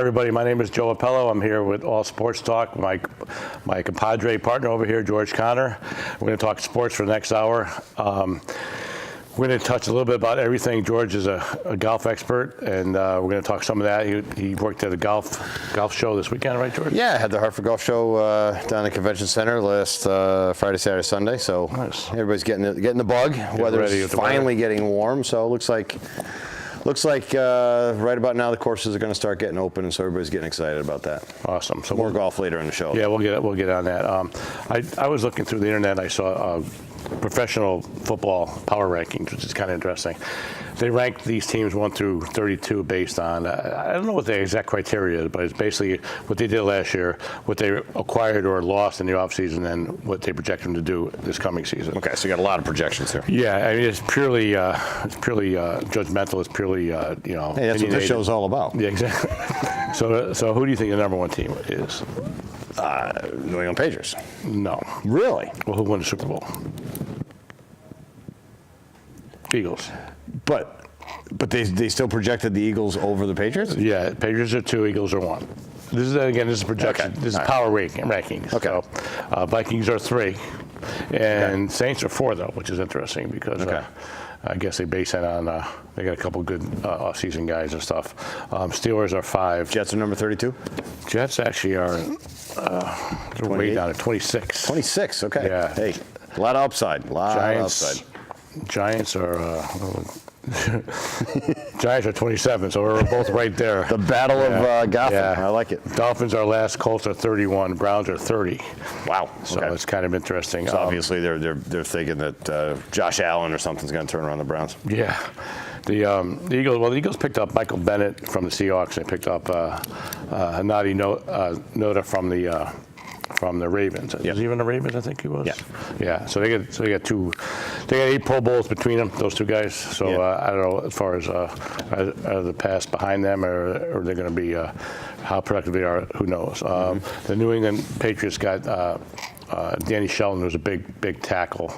everybody. My name is Joe Appello. I'm here with All Sports Talk. My compadre partner over here, George Connor. We're going to talk sports for the next hour. We're going to touch a little bit about everything. George is a golf expert, and we're going to talk some of that. He worked at a golf show this weekend, right, George? Yeah, I had the Hartford Golf Show down at the Convention Center last Friday, Saturday, Sunday. So nice. Everybody's getting the bug. Weather's finally getting warm, so it looks like right about now the courses are going to start getting open, and so everybody's getting excited about that. Awesome. So more golf later in the show. Yeah, we'll get on that. I was looking through the internet. I saw professional football power rankings, which is kind of interesting. They rank these teams 1 through 32 based on, I don't know what the exact criteria is, but it's basically what they did last year, what they acquired or lost in the offseason, and what they project them to do this coming season. Okay, so you got a lot of projections here. Yeah, I mean, it's purely judgmental. It's purely, Hey, that's what this show's all about. Yeah, exactly. So who do you think the number one team is? New England Patriots. No. Really? Well, who won the Super Bowl? Eagles. But they still projected the Eagles over the Patriots? Yeah, Patriots are 2, Eagles are 1. This is projection. Okay. This is power rankings. Okay. So, Vikings are 3, and Saints are 4 though, which is interesting because I guess they base it on they got a couple good off-season guys and stuff. Steelers are 5. Jets are number 32. Jets actually are they're way down at 26. 26. Okay. Yeah. Hey, a lot of upside. Giants are. Giants are 27, so we're both right there. The battle of Gotham. Yeah. I like it. Dolphins are last. Colts are 31. Browns are 30. Wow. So it's kind of interesting. So obviously they're thinking that Josh Allen or something's going to turn around the Browns. Yeah. The Eagles. Well, the Eagles picked up Michael Bennett from the Seahawks. They picked up Hanadi Noda from the Ravens. Yep. Was he even the Ravens? I think he was. Yeah. Yeah. So they got 8 Pro Bowls between them. Those 2 guys. So I don't know as far as are the pass behind them, or they're going to be how productive they are. Who knows? The New England Patriots got Danny Shelton, who's a big tackle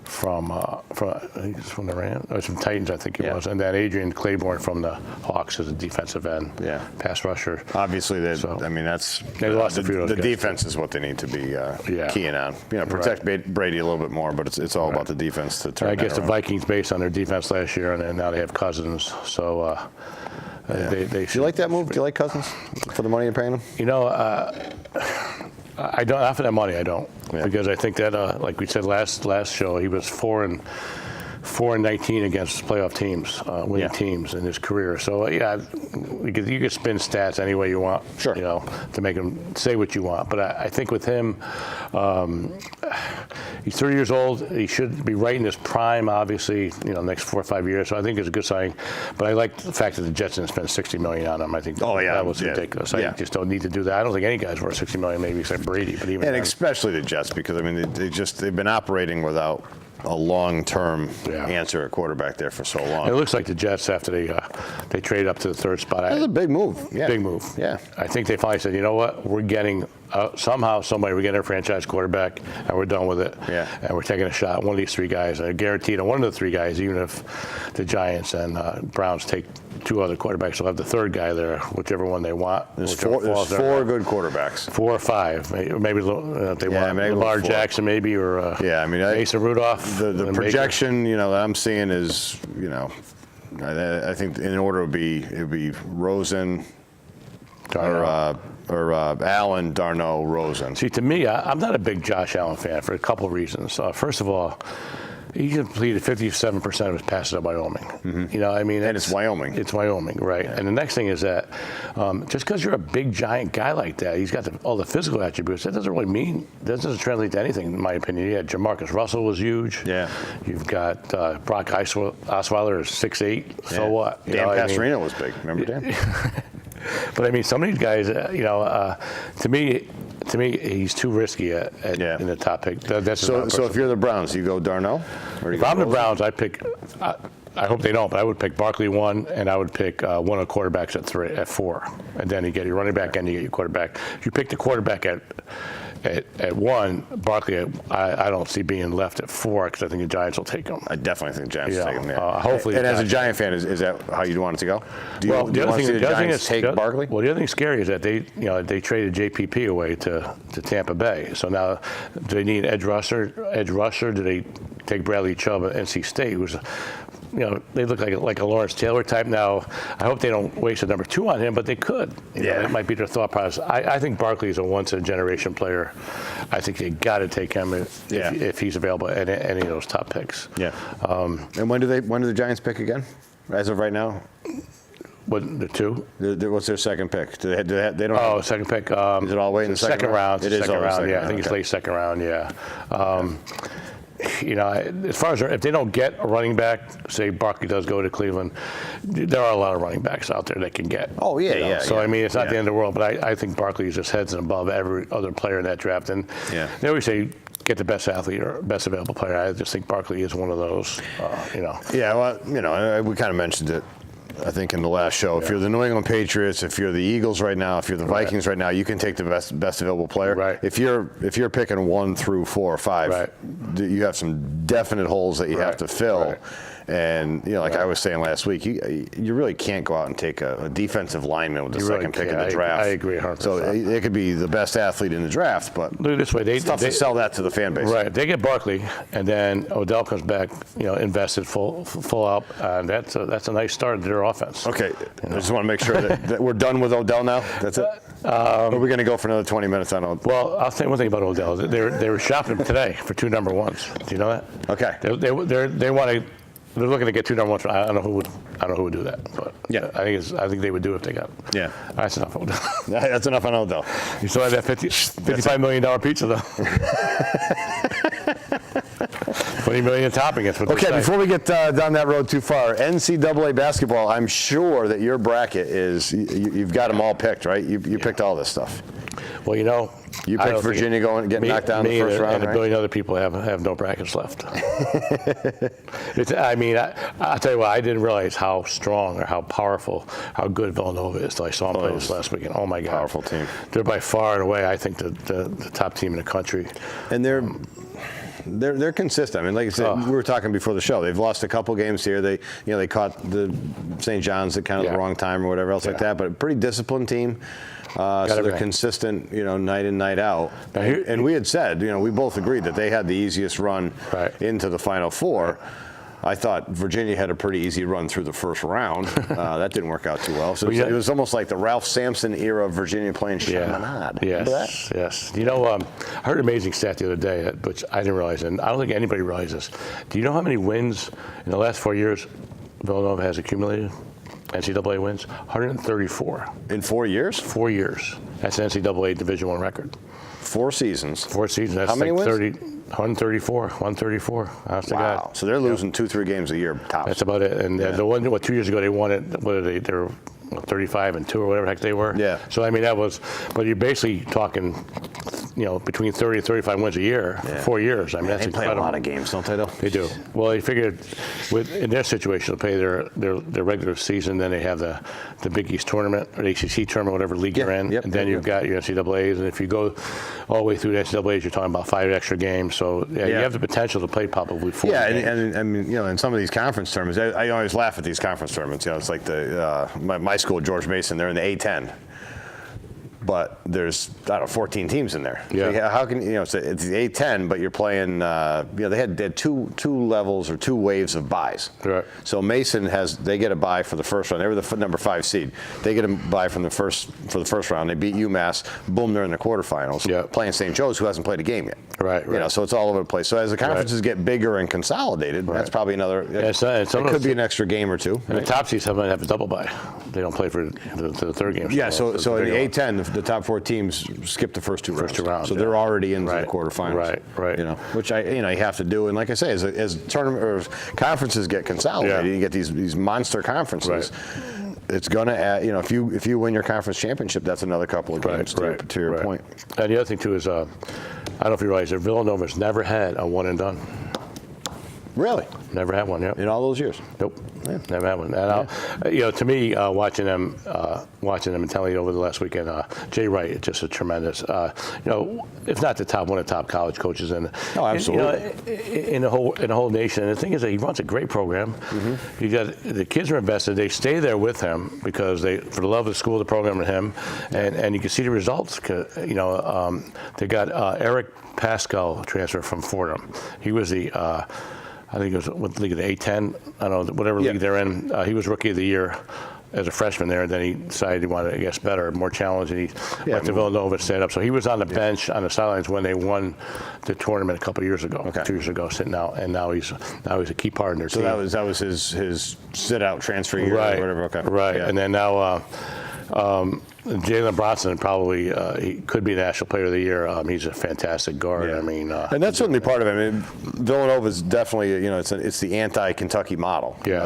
from the Rams, or from Titans, I think he was, and then Adrian Claiborne from the Hawks as a defensive end, pass rusher. Obviously, they lost the defense is what they need to be keying on. Protect Brady a little bit more, but it's all about the defense to turn. I guess the Vikings based on their defense last year, and now they have Cousins. So they do you like that move? Do you like Cousins for the money you're paying him? I don't. Not for that money, I don't, because I think that, like we said last show, he was 4-19 against playoff teams, winning teams in his career. So you could spin stats any way you want, sure, to make him say what you want. But I think with him, he's 30 years old. He should be right in his prime, obviously, next 4 or 5 years. So I think it's a good signing. But I like the fact that the Jets didn't spend $60 million on him. I think that was ridiculous. I just don't need to do that. I don't think any guy's worth $60 million, maybe except Brady. But even especially the Jets, because they've been operating without a long-term answer at quarterback there for so long. It looks like the Jets, after they traded up to the 3rd spot. That's a big move. Yeah. Big move. Yeah. I think they finally said, you know what, we're getting we're getting a franchise quarterback, and we're done with it. Yeah. And we're taking a shot. One of these 3 guys, I guaranteed on one of the 3 guys, even if the Giants and Browns take 2 other quarterbacks, they'll have the 3rd guy there, whichever one they want. There's 4 good quarterbacks. 4 or 5, maybe if they want Lamar Jackson, maybe, or Mason Rudolph. The projection, that I'm seeing is, I think in order it would be Rosen or Allen, Darno, Rosen. See, to me, I'm not a big Josh Allen fan for a couple of reasons. First of all, he completed 57% of his passes at Wyoming. Mm-hmm. And it's Wyoming. It's Wyoming, right? Yeah. And the next thing is that just because you're a big, giant guy like that, he's got all the physical attributes. That doesn't translate to anything, in my opinion. Yeah, Jamarcus Russell was huge. Yeah. You've got Brock Osweiler is 6'8". So what? Dan Pastorino was big. Remember Dan? But some of these guys, to me, he's too risky in the top pick. So if you're the Browns, you go Darno? If I'm the Browns, I pick. I hope they don't, but I would pick Barkley 1, and I would pick one of the quarterbacks at 4, and then you get your running back and you get your quarterback. If you pick the quarterback at at 1. Barkley, I don't see being left at 4 because I think the Giants will take him. I definitely think the Giants will take him. Yeah. Hopefully. And as a Giant fan, is that how you want it to go? Do you want to see the Giants take Barkley? Well, the other thing scary is that they traded JPP away to Tampa Bay. So now, do they need edge rusher? Do they take Bradley Chubb at NC State, who's, they look like a Lawrence Taylor type now. I hope they don't waste a number 2 on him, but they could. It might be their thought process. I think Barkley is a once-in-a-generation player. I think they got to take him if he's available at any of those top picks. Yeah. And when do the Giants pick again? As of right now? What, the 2? What's their second pick? They don't. Second pick. Is it all way in the second round? It is second round. Yeah, I think it's late second round. Yeah. As far as if they don't get a running back, say Barkley does go to Cleveland, there are a lot of running backs out there they can get. Oh, yeah. So, I mean, it's not the end of the world, but I think Barkley is just heads and above every other player in that draft. And they always say, get the best athlete or best available player. I just think Barkley is one of those, Yeah, well, we kind of mentioned it, I think, in the last show. If you're the New England Patriots, if you're the Eagles right now, if you're the Vikings right now, you can take the best available player. Right. If you're picking 1 through 4 or 5, you have some definite holes that you have to fill. Right. And like I was saying last week, you really can't go out and take a defensive lineman with the second pick in the draft. I agree 100%. So it could be the best athlete in the draft, but look at it this way: it's tough to sell that to the fan base. Right. They get Barkley, and then Odell comes back, invested full up, and that's a nice start to their offense. Okay. I just want to make sure that we're done with Odell now. That's it. Or are we going to go for another 20 minutes on Odell? Well, I'll say one thing about Odell. They were shopping him today for 2 number 1s. Do you know that? Okay. They want to. They're looking to get 2 number 1s. I don't know who would do that, but I think they would do it if they got it. Yeah. That's enough Odell. That's enough on Odell. You still have that $55 million pizza though. $20 million in topping. Okay, before we get down that road too far, NCAA basketball. I'm sure that your bracket is you've got them all picked, right? You picked all this stuff. Well, you picked Virginia getting knocked down in the first round, and a billion other people have no brackets left. I'll tell you what, I didn't realize how strong or how powerful, how good Villanova is until I saw them play this last weekend. Oh my God, powerful team. They're by far and away, I think, the top team in the country. And they're consistent. I mean, like I said, we were talking before the show. They've lost a couple games here. They caught the St. John's at kind of the wrong time or whatever else like that. But a pretty disciplined team. So they're consistent, night in, night out. And we had said, we both agreed that they had the easiest run into the Final Four. I thought Virginia had a pretty easy run through the first round. That didn't work out too well. So it was almost like the Ralph Sampson era of Virginia playing Chaminade. Yes. I heard an amazing stat the other day, which I didn't realize, and I don't think anybody realizes. Do you know how many wins in the last 4 years Villanova has accumulated? NCAA wins? 134. In 4 years? 4 years. That's an NCAA Division I record. 4 seasons. 4 seasons. That's how many wins? 134. Honest to God. So they're losing 2-3 games a year tops. That's about it. And the one, 2 years ago, they won it. What are they? They're 35-2 or whatever the heck they were. Yeah. So that was. But you're basically talking, between 30 and 35 wins a year for 4 years. That's they incredible. play a lot of games, don't they? Though they do. Well, they figured, in their situation, they'll play their regular season. Then they have the Big East tournament or the ACC tournament, whatever league you're in. And then you've got your NCAAs. And if you go all the way through the NCAAs, you're talking about 5 extra games. So you have the potential to play probably 4 games. And in some of these conference tournaments, I always laugh at these conference tournaments. It's like my school, George Mason, they're in the A10. But there's 14 teams in there. Yeah. So how can it's the A10, but you're playing. They had two levels or 2 waves of buys. Right. So Mason they get a bye for the first round. They were the number 5 seed. They get a bye for the first round. They beat UMass. Boom, they're in the quarterfinals. Yeah. Playing St. Joe's, who hasn't played a game yet. Right. So it's all over the place. So as the conferences get bigger and consolidated, that's probably another. It could be an extra game or 2. And the top seeds have a double bye. They don't play for the third game. Yeah. So in the A10, the top 4 teams skip the first 2 rounds. So they're already into the quarterfinals. Right. Which you have to do. And like I say, as tournament or conferences get consolidated, you get these monster conferences. It's going to add. If you win your conference championship, that's another couple of games to your point. And the other thing too is, I don't know if you realize that Villanova's never had a one and done. Really? Never had one. Yep. In all those years? Nope. Yeah. Never had one. And to me, watching them and telling you over the last weekend, Jay Wright is just a tremendous, if not the top one of the top college coaches in. Oh, absolutely. In the whole nation. And the thing is that he runs a great program. Mm-hmm. You got the kids are invested. They stay there with him because for the love of the school, the program, and him, and you can see the results. They got Eric Pascal transfer from Fordham. He was the. I think it was what league, the A10, I don't know, whatever league they're in. He was Rookie of the Year as a freshman there, and then he decided he wanted, I guess, better, more challenge, and he went to Villanova and stayed up. So he was on the bench, on the sidelines when they won the tournament a couple of years ago, 2 years ago, sitting out, and now he's a key part in their team. So that was his sit-out transfer year or whatever? Okay. Right, and then now Jalen Bronson probably he could be National Player of the Year. He's a fantastic guard. I mean, and that's certainly part of it. I mean, Villanova is definitely it's the anti-Kentucky model. Yeah,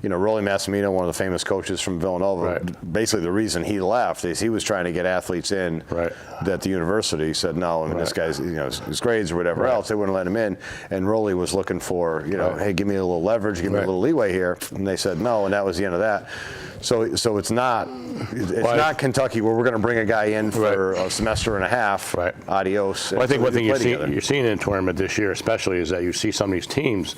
Rolly Massimino, one of the famous coaches from Villanova. Basically, the reason he left is he was trying to get athletes in that the university said no. I mean, this guy's his grades or whatever else, they wouldn't let him in. And Rolly was looking for hey, give me a little leverage, give me a little leeway here, and they said no, and that was the end of that. So it's not Kentucky where we're going to bring a guy in for a semester and a half. Right. Adios. Well, I think one thing you're seeing in the tournament this year, especially, is that you see some of these teams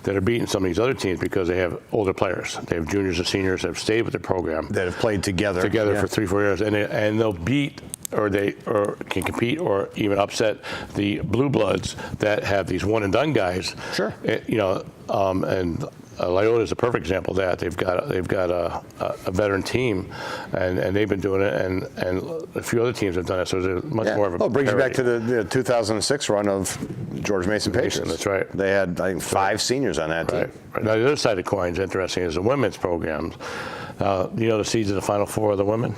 that are beating some of these other teams because they have older players. They have juniors and seniors that have stayed with the program, that have played together for 3-4 years, and they'll beat. Or can compete or even upset the blue bloods that have these one and done guys. Sure. And Loyola is a perfect example of that. They've got a veteran team, and they've been doing it, and a few other teams have done it. So there's much more of a. It brings you back to the 2006 run of George Mason Patriots. That's right. They had, I think, 5 seniors on that team. Right. Now the other side of the coin is interesting is the women's programs. The seeds of the Final Four of the women.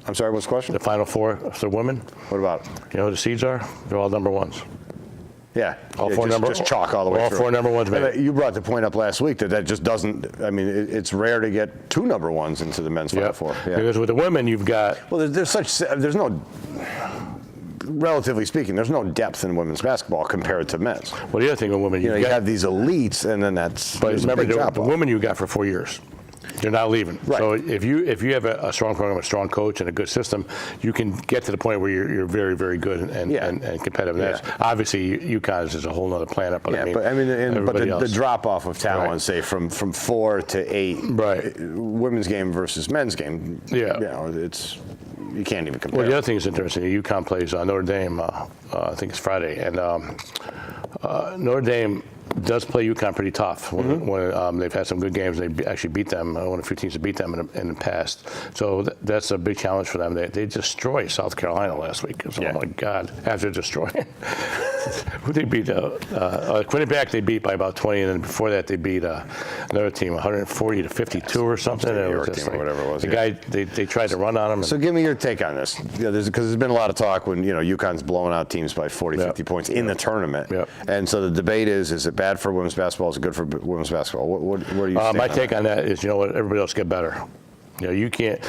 I'm sorry, what's the question? The Final Four for women. What about? You know who the seeds are? They're all number ones. Yeah, just chalk all the way through. All 4 number ones. You brought the point up last week that just doesn't. I mean, it's rare to get 2 number ones into the men's Final Four. Yeah. Because with the women, you've got. Well, there's no. Relatively speaking, there's no depth in women's basketball compared to men's. Well, the other thing with women, you have these elites, and then that's. But remember, the women you got for 4 years. You're not leaving. Right. So if you have a strong program, a strong coach, and a good system, you can get to the point where you're very, very good and competitive. And that's obviously UConn is a whole other planet. But the drop off of talent, say from 4 to 8, women's game versus men's game. It's. You can't even compare. Well, the other thing is interesting. UConn plays Notre Dame. I think it's Friday, and Notre Dame does play UConn pretty tough. When they've had some good games, they actually beat them. One of the few teams that beat them in the past. So that's a big challenge for them. They destroyed South Carolina last week. So, oh my God! After destroying, who they beat? Quinnipiac they beat by about 20, and then before that they beat another team 140 to 52 or something. New York team or whatever it was. The guy they tried to run on him. So give me your take on this. Because there's been a lot of talk when UConn's blowing out teams by 40, 50 points in the tournament. And so the debate is it bad for women's basketball? Is it good for women's basketball? What do you think? My take on that is, everybody else get better. You can't.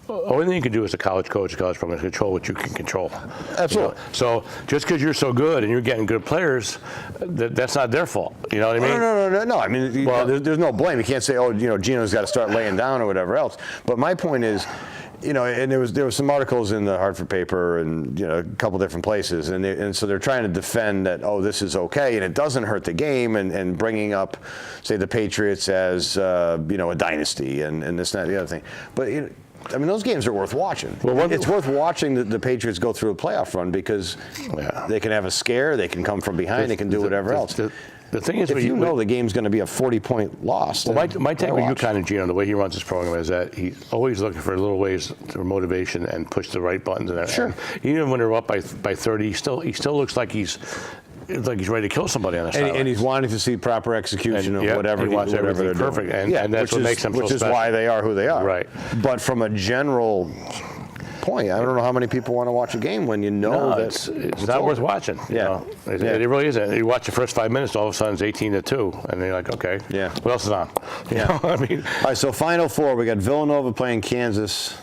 Only thing you can do as a college coach, a college program, is control what you can control. Absolutely. So just because you're so good and you're getting good players, that's not their fault. You know what I mean? No. I mean, there's no blame. You can't say, Gino's got to start laying down or whatever else. But my point is, and there was some articles in the Hartford paper and a couple different places, and so they're trying to defend that this is okay and it doesn't hurt the game, and bringing up, say, the Patriots as a dynasty and this and that, the other thing. But those games are worth watching. Well, it's worth watching the Patriots go through a playoff run because they can have a scare, they can come from behind, they can do whatever else. The thing is, if the game's going to be a 40-point loss. Well, my take with UConn and Gino, the way he runs his program, is that he's always looking for little ways for motivation and push the right buttons. And sure. And even when they're up by 30, he still looks like he's ready to kill somebody on the sideline. And he's wanting to see proper execution of whatever he wants everything perfect. And that's what makes him so special. Which is why they are who they are. Right. But from a general point, I don't know how many people want to watch a game when that it's not worth watching. It really isn't. You watch the first 5 minutes, all of a sudden it's 18-2, and you're like, okay, what else is on? All right, so Final Four, we got Villanova playing Kansas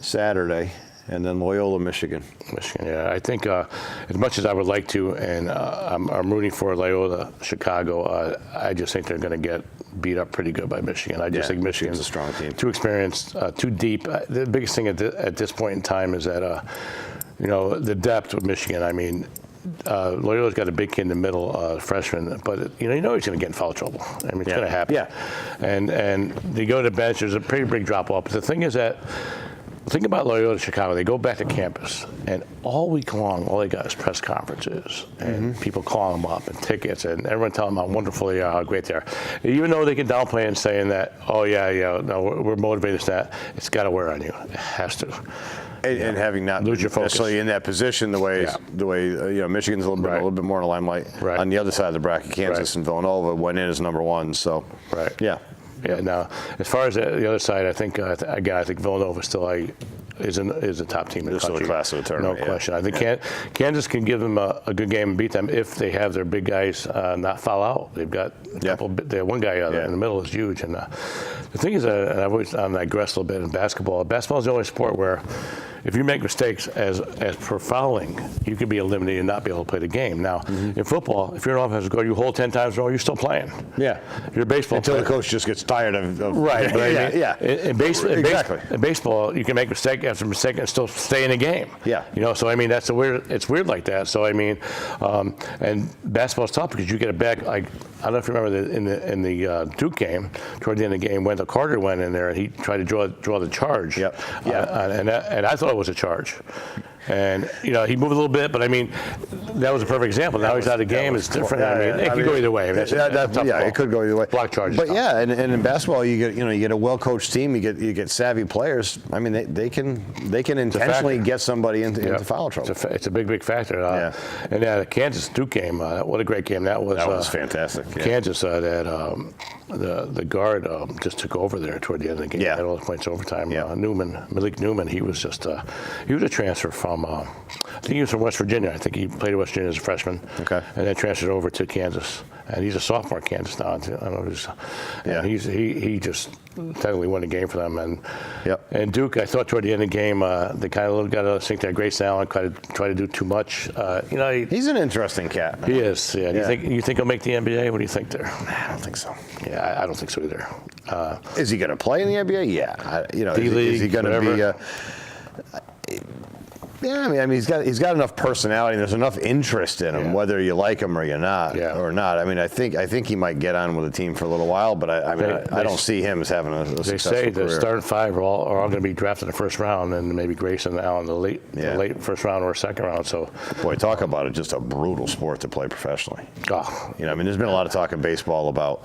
Saturday. And then Loyola, Michigan. Michigan, yeah. I think as much as I would like to, and I'm rooting for Loyola, Chicago, I just think they're going to get beat up pretty good by Michigan. I just think Michigan's a strong team. Too experienced, too deep. The biggest thing at this point in time is that, the depth of Michigan. I mean, Loyola's got a big kid in the middle, freshman, but you know he's going to get in foul trouble. I mean, it's going to happen. Yeah. And they go to the bench. There's a pretty big drop off. But the thing is that. Think about Loyola Chicago. They go back to campus, and all week long, all they got is press conferences and people calling them up and tickets, and everyone telling them how wonderful they are, how great they are. Even though they can downplay and saying that, oh yeah, no, we're motivated to that, it's got to wear on you. It has to. And having not lose your focus necessarily in that position, the way Michigan's a little bit more in the limelight. Right. On the other side of the bracket, Kansas and Villanova went in as number one. So yeah. Yeah. Now, as far as the other side, I think I think Villanova still is a top team in the country. Still a class of the tournament. No question. I think Kansas can give them a good game and beat them if they have their big guys not foul out. They've got a couple. They have one guy in the middle is huge. And the thing is, and I've always digressed a little bit in basketball. Basketball is the only sport where if you make mistakes as per fouling, you could be eliminated and not be able to play the game. Now, in football, if you're an offensive guard, you hold 10 times in a row, you're still playing. Yeah. If you're a baseball until player, the coach just gets tired of right. In Exactly. baseball, you can make mistake after mistake and still stay in the game. Yeah. So I mean, it's weird like that. So I mean, and basketball's tough because you get it back. Like I don't know if you remember in the Duke game, toward the end of the game, Wendell Carter went in there and he tried to draw the charge. Yep. Yeah. And I thought it was a charge. And he moved a little bit, but I mean, that was a perfect example. Now he's out of the game; it's different. It could go either way. It could go either way. Block charges. But and in basketball, you get a well-coached team. You get savvy players. I mean, they can intentionally get somebody into foul trouble. It's a big factor. And the Kansas Duke game, what a great game that was. That was fantastic. Yeah. Kansas, the guard just took over there toward the end of the game. Yeah. Had all the points overtime. Yeah. Malik Newman, he was a transfer from. I think he was from West Virginia. I think he played at West Virginia as a freshman. Okay. And then transferred over to Kansas. And he's a sophomore at Kansas now. I don't know. And he just technically won the game for them. And Duke, I thought toward the end of the game, they kind of got to sink their Grace Allen, try to do too much. He's an interesting cat. He is. Yeah. You think he'll make the NBA? What do you think there? I don't think so. Yeah, I don't think so either. Is he going to play in the NBA? Yeah. D-League, is he going to be? Yeah, I mean, he's got enough personality. And there's enough interest in him, whether you like him or you're not, or not. I mean, I think he might get on with the team for a little while, but I don't see him as having a successful career. They say the starting five are all going to be drafted in the first round, and maybe Grayson and Allen the late first round or second round. So, boy, talk about it, just a brutal sport to play professionally. Oh. I mean, there's been a lot of talk in baseball about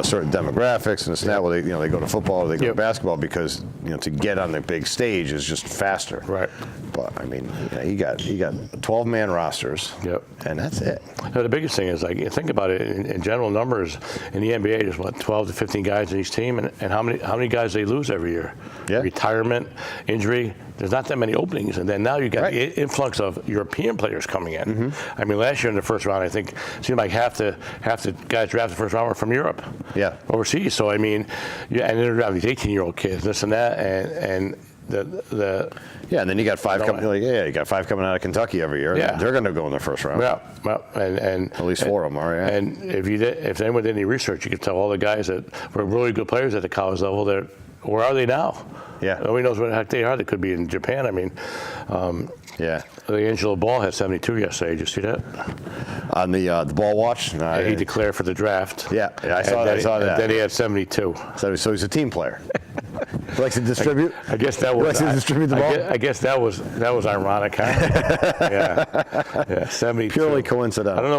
certain demographics and this and that. Well, they go to football or they go to basketball because to get on the big stage is just faster. Right. But I mean, he got 12-man rosters. Yep. And that's it. No, the biggest thing is, think about it in general numbers in the NBA. There's 12 to 15 guys in each team, and how many guys they lose every year? Yeah. Retirement, injury. There's not that many openings, and then now you got the influx of European players coming in. I mean, last year in the first round, I think it seemed like half the guys drafted the first round were from Europe. Yeah. Overseas. So I mean, and then they're drafting these 18-year-old kids, this and that, and and then you got five coming. You got five coming out of Kentucky every year. Yeah. They're going to go in the first round. Yeah, and at least four of them are. Yeah. And if anyone did any research, you could tell all the guys that were really good players at the college level. Where are they now? Yeah. Nobody knows where the heck they are. They could be in Japan. I mean, the Angelo Ball had 72 yesterday. Did you see that? On the ball watch? No, he declared for the draft. Yeah, I saw that. Then he had 72. So he's a team player. He likes to distribute. I guess that was. He likes to distribute the ball. I guess that was ironic. Huh? Yeah, 72. Purely coincidental. I don't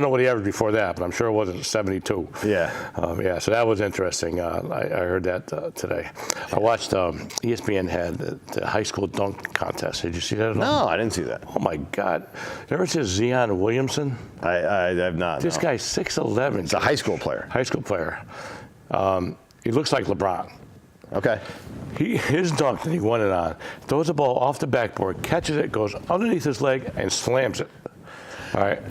know what he averaged before that, but I'm sure it wasn't 72. Yeah. So that was interesting. I heard that today. I watched ESPN had the high school dunk contest. Did you see that at all? No, I didn't see that. Oh my God! You ever see Zion Williamson? I have not. This guy's 6'11". He's a high school player. He looks like LeBron. Okay. His dunk that he won it on, throws the ball off the backboard, catches it, goes underneath his leg, and slams it. All right.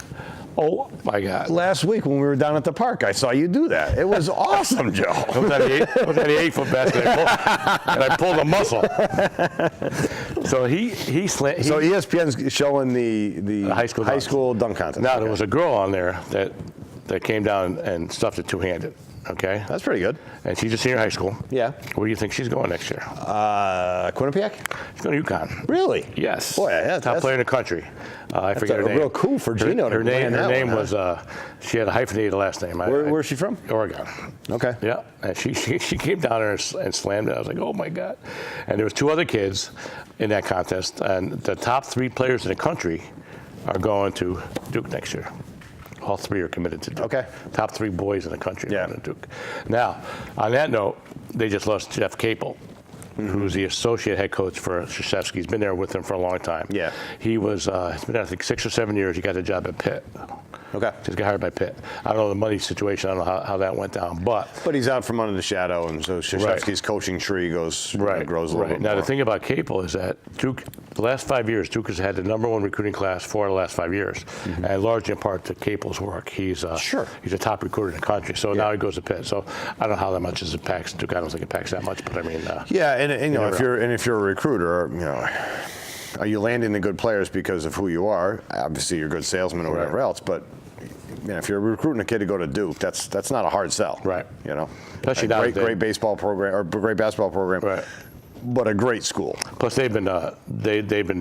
Oh, my God. Last week when we were down at the park, I saw you do that. It was awesome, Joe. I was at the 8-foot basket, and I pulled a muscle. So So ESPN's showing the high school dunk contest. Now there was a girl on there that came down and stuffed it two-handed. Okay. That's pretty good. And she's a senior high school. Yeah. Where do you think she's going next year? Quinnipiac? She's going to UConn. Really? Yes. Boy, Top player in the country. I forget her name. Real coup for Gino. Her name was. She had a hyphenated last name. Where's she from? Oregon. Okay. Yeah. And she came down there and slammed it. I was like, oh my God. And there was two other kids in that contest, and the top 3 players in the country are going to Duke next year. All 3 are committed to Duke. Okay. Top 3 boys in the country are going to Duke. Now, on that note, they just lost Jeff Capel, who's the associate head coach for Krzyzewski. He's been there with him for a long time. Yeah. He was, he's been there, I think, 6 or 7 years. He got a job at Pitt. Okay. Just got hired by Pitt. I don't know the money situation. I don't know how that went down. But he's out from under the shadow, and so Krzyzewski's coaching tree grows a little bit Now, more. the thing about Capel is that Duke, the last 5 years, Duke has had the #1 recruiting class for the last 5 years, and largely in part to Capel's work. He's a top recruiter in the country. So now he goes to Pitt. So I don't know how that much it impacts Duke. I don't think it impacts that much, but I mean. And you know, if you're a recruiter, you know, are you landing the good players because of who you are? Obviously, you're a good salesman or whatever else, but. You know, if you're recruiting a kid to go to Duke, that's not a hard sell. Right. You know, especially great baseball program or great basketball program. Right. But a great school. Plus, they've been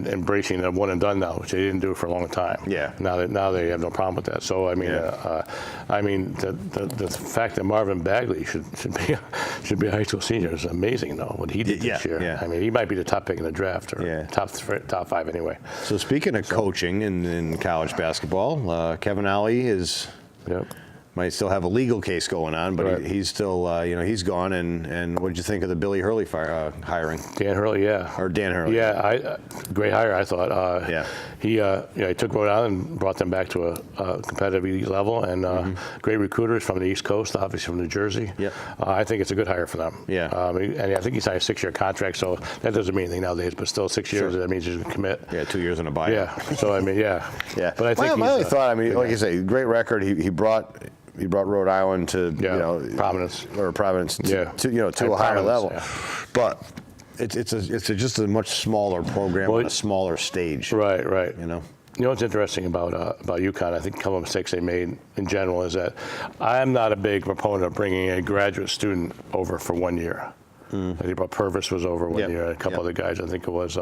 embracing the one and done now, which they didn't do for a long time. Yeah. Now they have no problem with that. So I mean, the fact that Marvin Bagley should be a high school senior is amazing, though. What he did this year. Yeah. I mean, he might be the top pick in the draft, or top 5 anyway. So speaking of coaching in college basketball, Kevin Ollie is. Yep. Might still have a legal case going on, but he's still, you know, he's gone. And what did you think of the Billy Hurley hiring? Dan Hurley, yeah. Or Dan Hurley. Yeah, great hire, I thought. He took Rhode Island and brought them back to a competitive elite level, and great recruiters from the East Coast, obviously from New Jersey. Yeah. I think it's a good hire for them. Yeah. And I think he signed a 6-year contract, so that doesn't mean anything nowadays, but still 6 years, that means he's going to commit. Yeah, 2 years in a buyout. Yeah. So I mean, yeah. But I think my only thought, I mean, like you say, great record. He brought Rhode Island to Providence to a higher level, but it's just a much smaller program on a smaller stage. Right. You know what's interesting about UConn? I think a couple of mistakes they made in general is that I'm not a big proponent of bringing a graduate student over for 1 year. I think about Purvis was over 1 year, and a couple other guys. I think it was.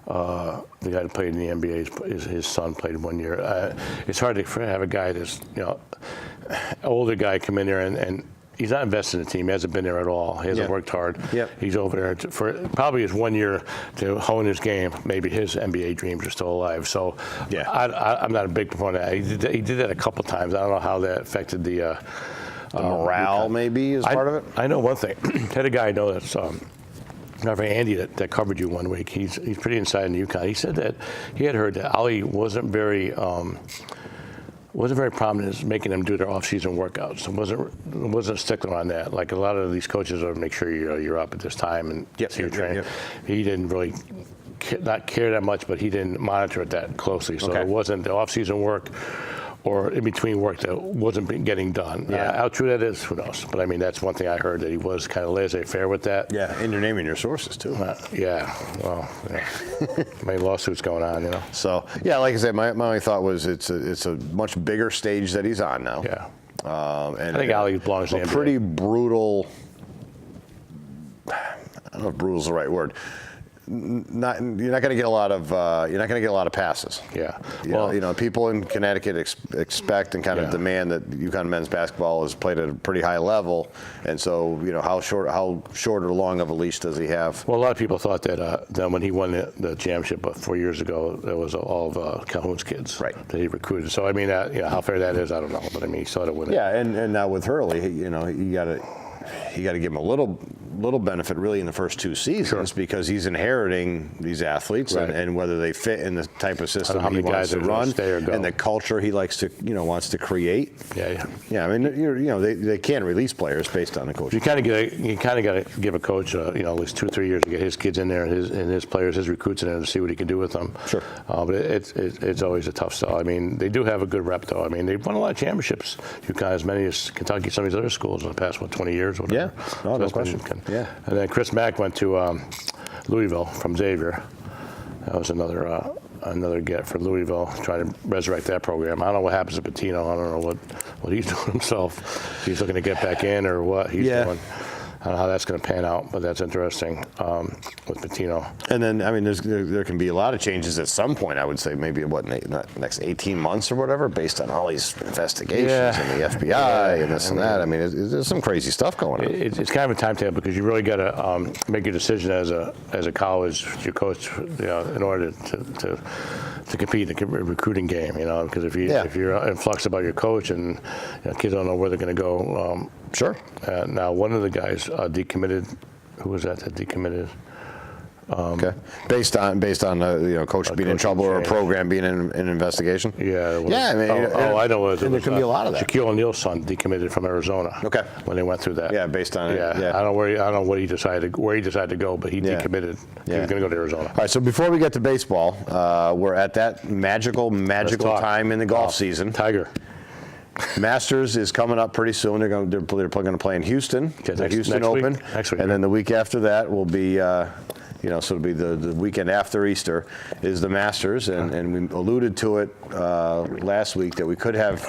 The guy that played in the NBA, his son played 1 year. It's hard to have a guy that's, older guy come in there and he's not invested in the team. He hasn't been there at all. He hasn't worked hard. He's over there for probably his 1 year to hone his game. Maybe his NBA dreams are still alive. So I'm not a big proponent of that. He did that a couple times. I don't know how that affected the morale, maybe, is part of it? I know one thing. Had a guy I know that's Andy that covered you one week. He's pretty inside in UConn. He said that he had heard that Ollie wasn't very prominent in making them do their off-season workouts. Wasn't a stickler on that. Like a lot of these coaches are make sure you're up at this time and see your training. He didn't really not care that much, but he didn't monitor it that closely. So it wasn't the off-season work or in between work that wasn't getting done. How true that is, who knows? But I mean, that's one thing I heard, that he was kind of laissez-faire with that. Yeah, and you're naming your sources too. Many lawsuits going on, So like I said, my only thought was it's a much bigger stage that he's on now. Yeah. And I think Ollie belongs in the NBA. Pretty brutal. I don't know if brutal is the right word. You're not going to get a lot of passes. Yeah. People in Connecticut expect and kind of demand that UConn men's basketball is played at a pretty high level, and so how short or long of a leash does he have? Well, a lot of people thought that when he won the championship 4 years ago, that was all of Calhoun's kids that he recruited. So I mean, how fair that is, I don't know, but I mean, he saw to win it. Yeah, and now with Hurley, you got to give him a little benefit really in the first 2 seasons because he's inheriting these athletes and whether they fit in the type of system he wants to run and the culture he likes to wants to create. Yeah. I mean, they can release players based on the coach. You kind of got to give a coach at least 2 or 3 years to get his kids in there and his players, his recruits in there to see what he can do with them. Sure. But it's always a tough sell. I mean, they do have a good rep though. I mean, they've won a lot of championships. UConn as many as Kentucky, some of these other schools in the past 20 years. Whatever. Yeah, no question. And then Chris Mack went to Louisville from Xavier. That was another get for Louisville, trying to resurrect that program. I don't know what happens to Pitino. I don't know what he's doing himself. He's looking to get back in or what he's doing. I don't know how that's going to pan out, but that's interesting with Pitino. And then, I mean, there can be a lot of changes at some point. I would say maybe next 18 months or whatever, based on all these investigations and the FBI and this and that. I mean, there's some crazy stuff going on. It's kind of a timetable because you really got to make a decision as a college, your coach, in order to compete in the recruiting game. Because if you're in flux about your coach and kids don't know where they're going to go. Sure. Now, one of the guys decommitted. Who was that decommitted? Okay. Based on coach being in trouble or a program being in an investigation. Yeah. Yeah. I mean, I know. And there can be a lot of that. Shaquille O'Neal's son decommitted from Arizona. Okay. When they went through that. Yeah. Based on I don't know where he decided to go, but he decommitted. He was going to go to Arizona. All right. So before we get to baseball, we're at that magical time in the golf season. Tiger. Masters is coming up pretty soon. They're going to play in Houston, the Houston Open, next week, and then the week after that will be, so it'll be the weekend after Easter is the Masters, and we alluded to it last week that we could have,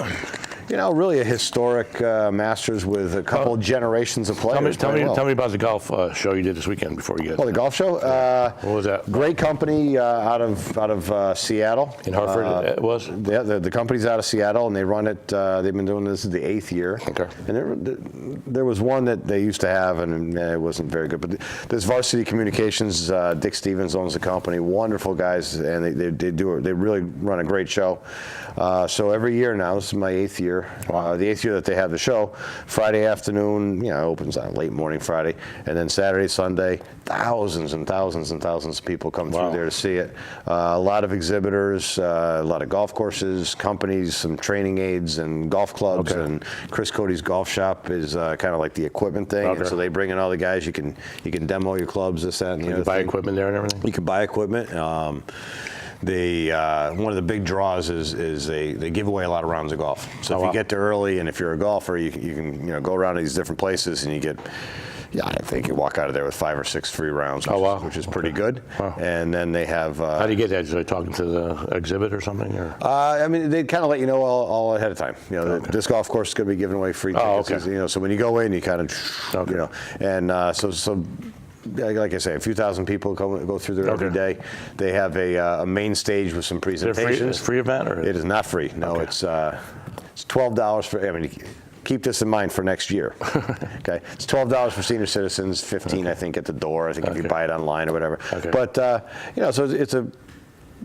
really a historic Masters with a couple generations of players. Tell me about the golf show you did this weekend before you get. Well, the golf show. What was that? Great company out of Seattle. In Hartford, it was. Yeah, the company's out of Seattle, and they run it. They've been doing this the 8th year. Okay. And there was one that they used to have, and it wasn't very good. But there's Varsity Communications. Dick Stevens owns the company. Wonderful guys, and they really run a great show. So every year now, this is my 8th year. The 8th year that they have the show. Friday afternoon, opens on late morning Friday, and then Saturday, Sunday, thousands and thousands and thousands of people come through there to see it. A lot of exhibitors, a lot of golf courses, companies, some training aids, and golf clubs. Okay. And Chris Cody's golf shop is kind of like the equipment thing. Okay. And so they bring in all the guys. You can demo your clubs, this, that, and the other. Buy equipment there and everything. You can buy equipment. One of the big draws is they give away a lot of rounds of golf. So if you get there early, and if you're a golfer, you can go around to these different places, and you get. I think you walk out of there with 5 or 6 free rounds, which is pretty good. Wow. And then they have. How do you get that? Just like talking to the exhibit or something? Or? I mean, they kind of let you know all ahead of time. This golf course is going to be giving away free tickets. Okay. So when you go in, you kind of, and so. Like I say, a few thousand people go through there every day. They have a main stage with some presentations. Is it free event? Or? It is not free. No, it's $12 for. I mean, keep this in mind for next year. Okay, it's $12 for senior citizens, $15 I think at the door. I think if you buy it online or whatever. Okay. But so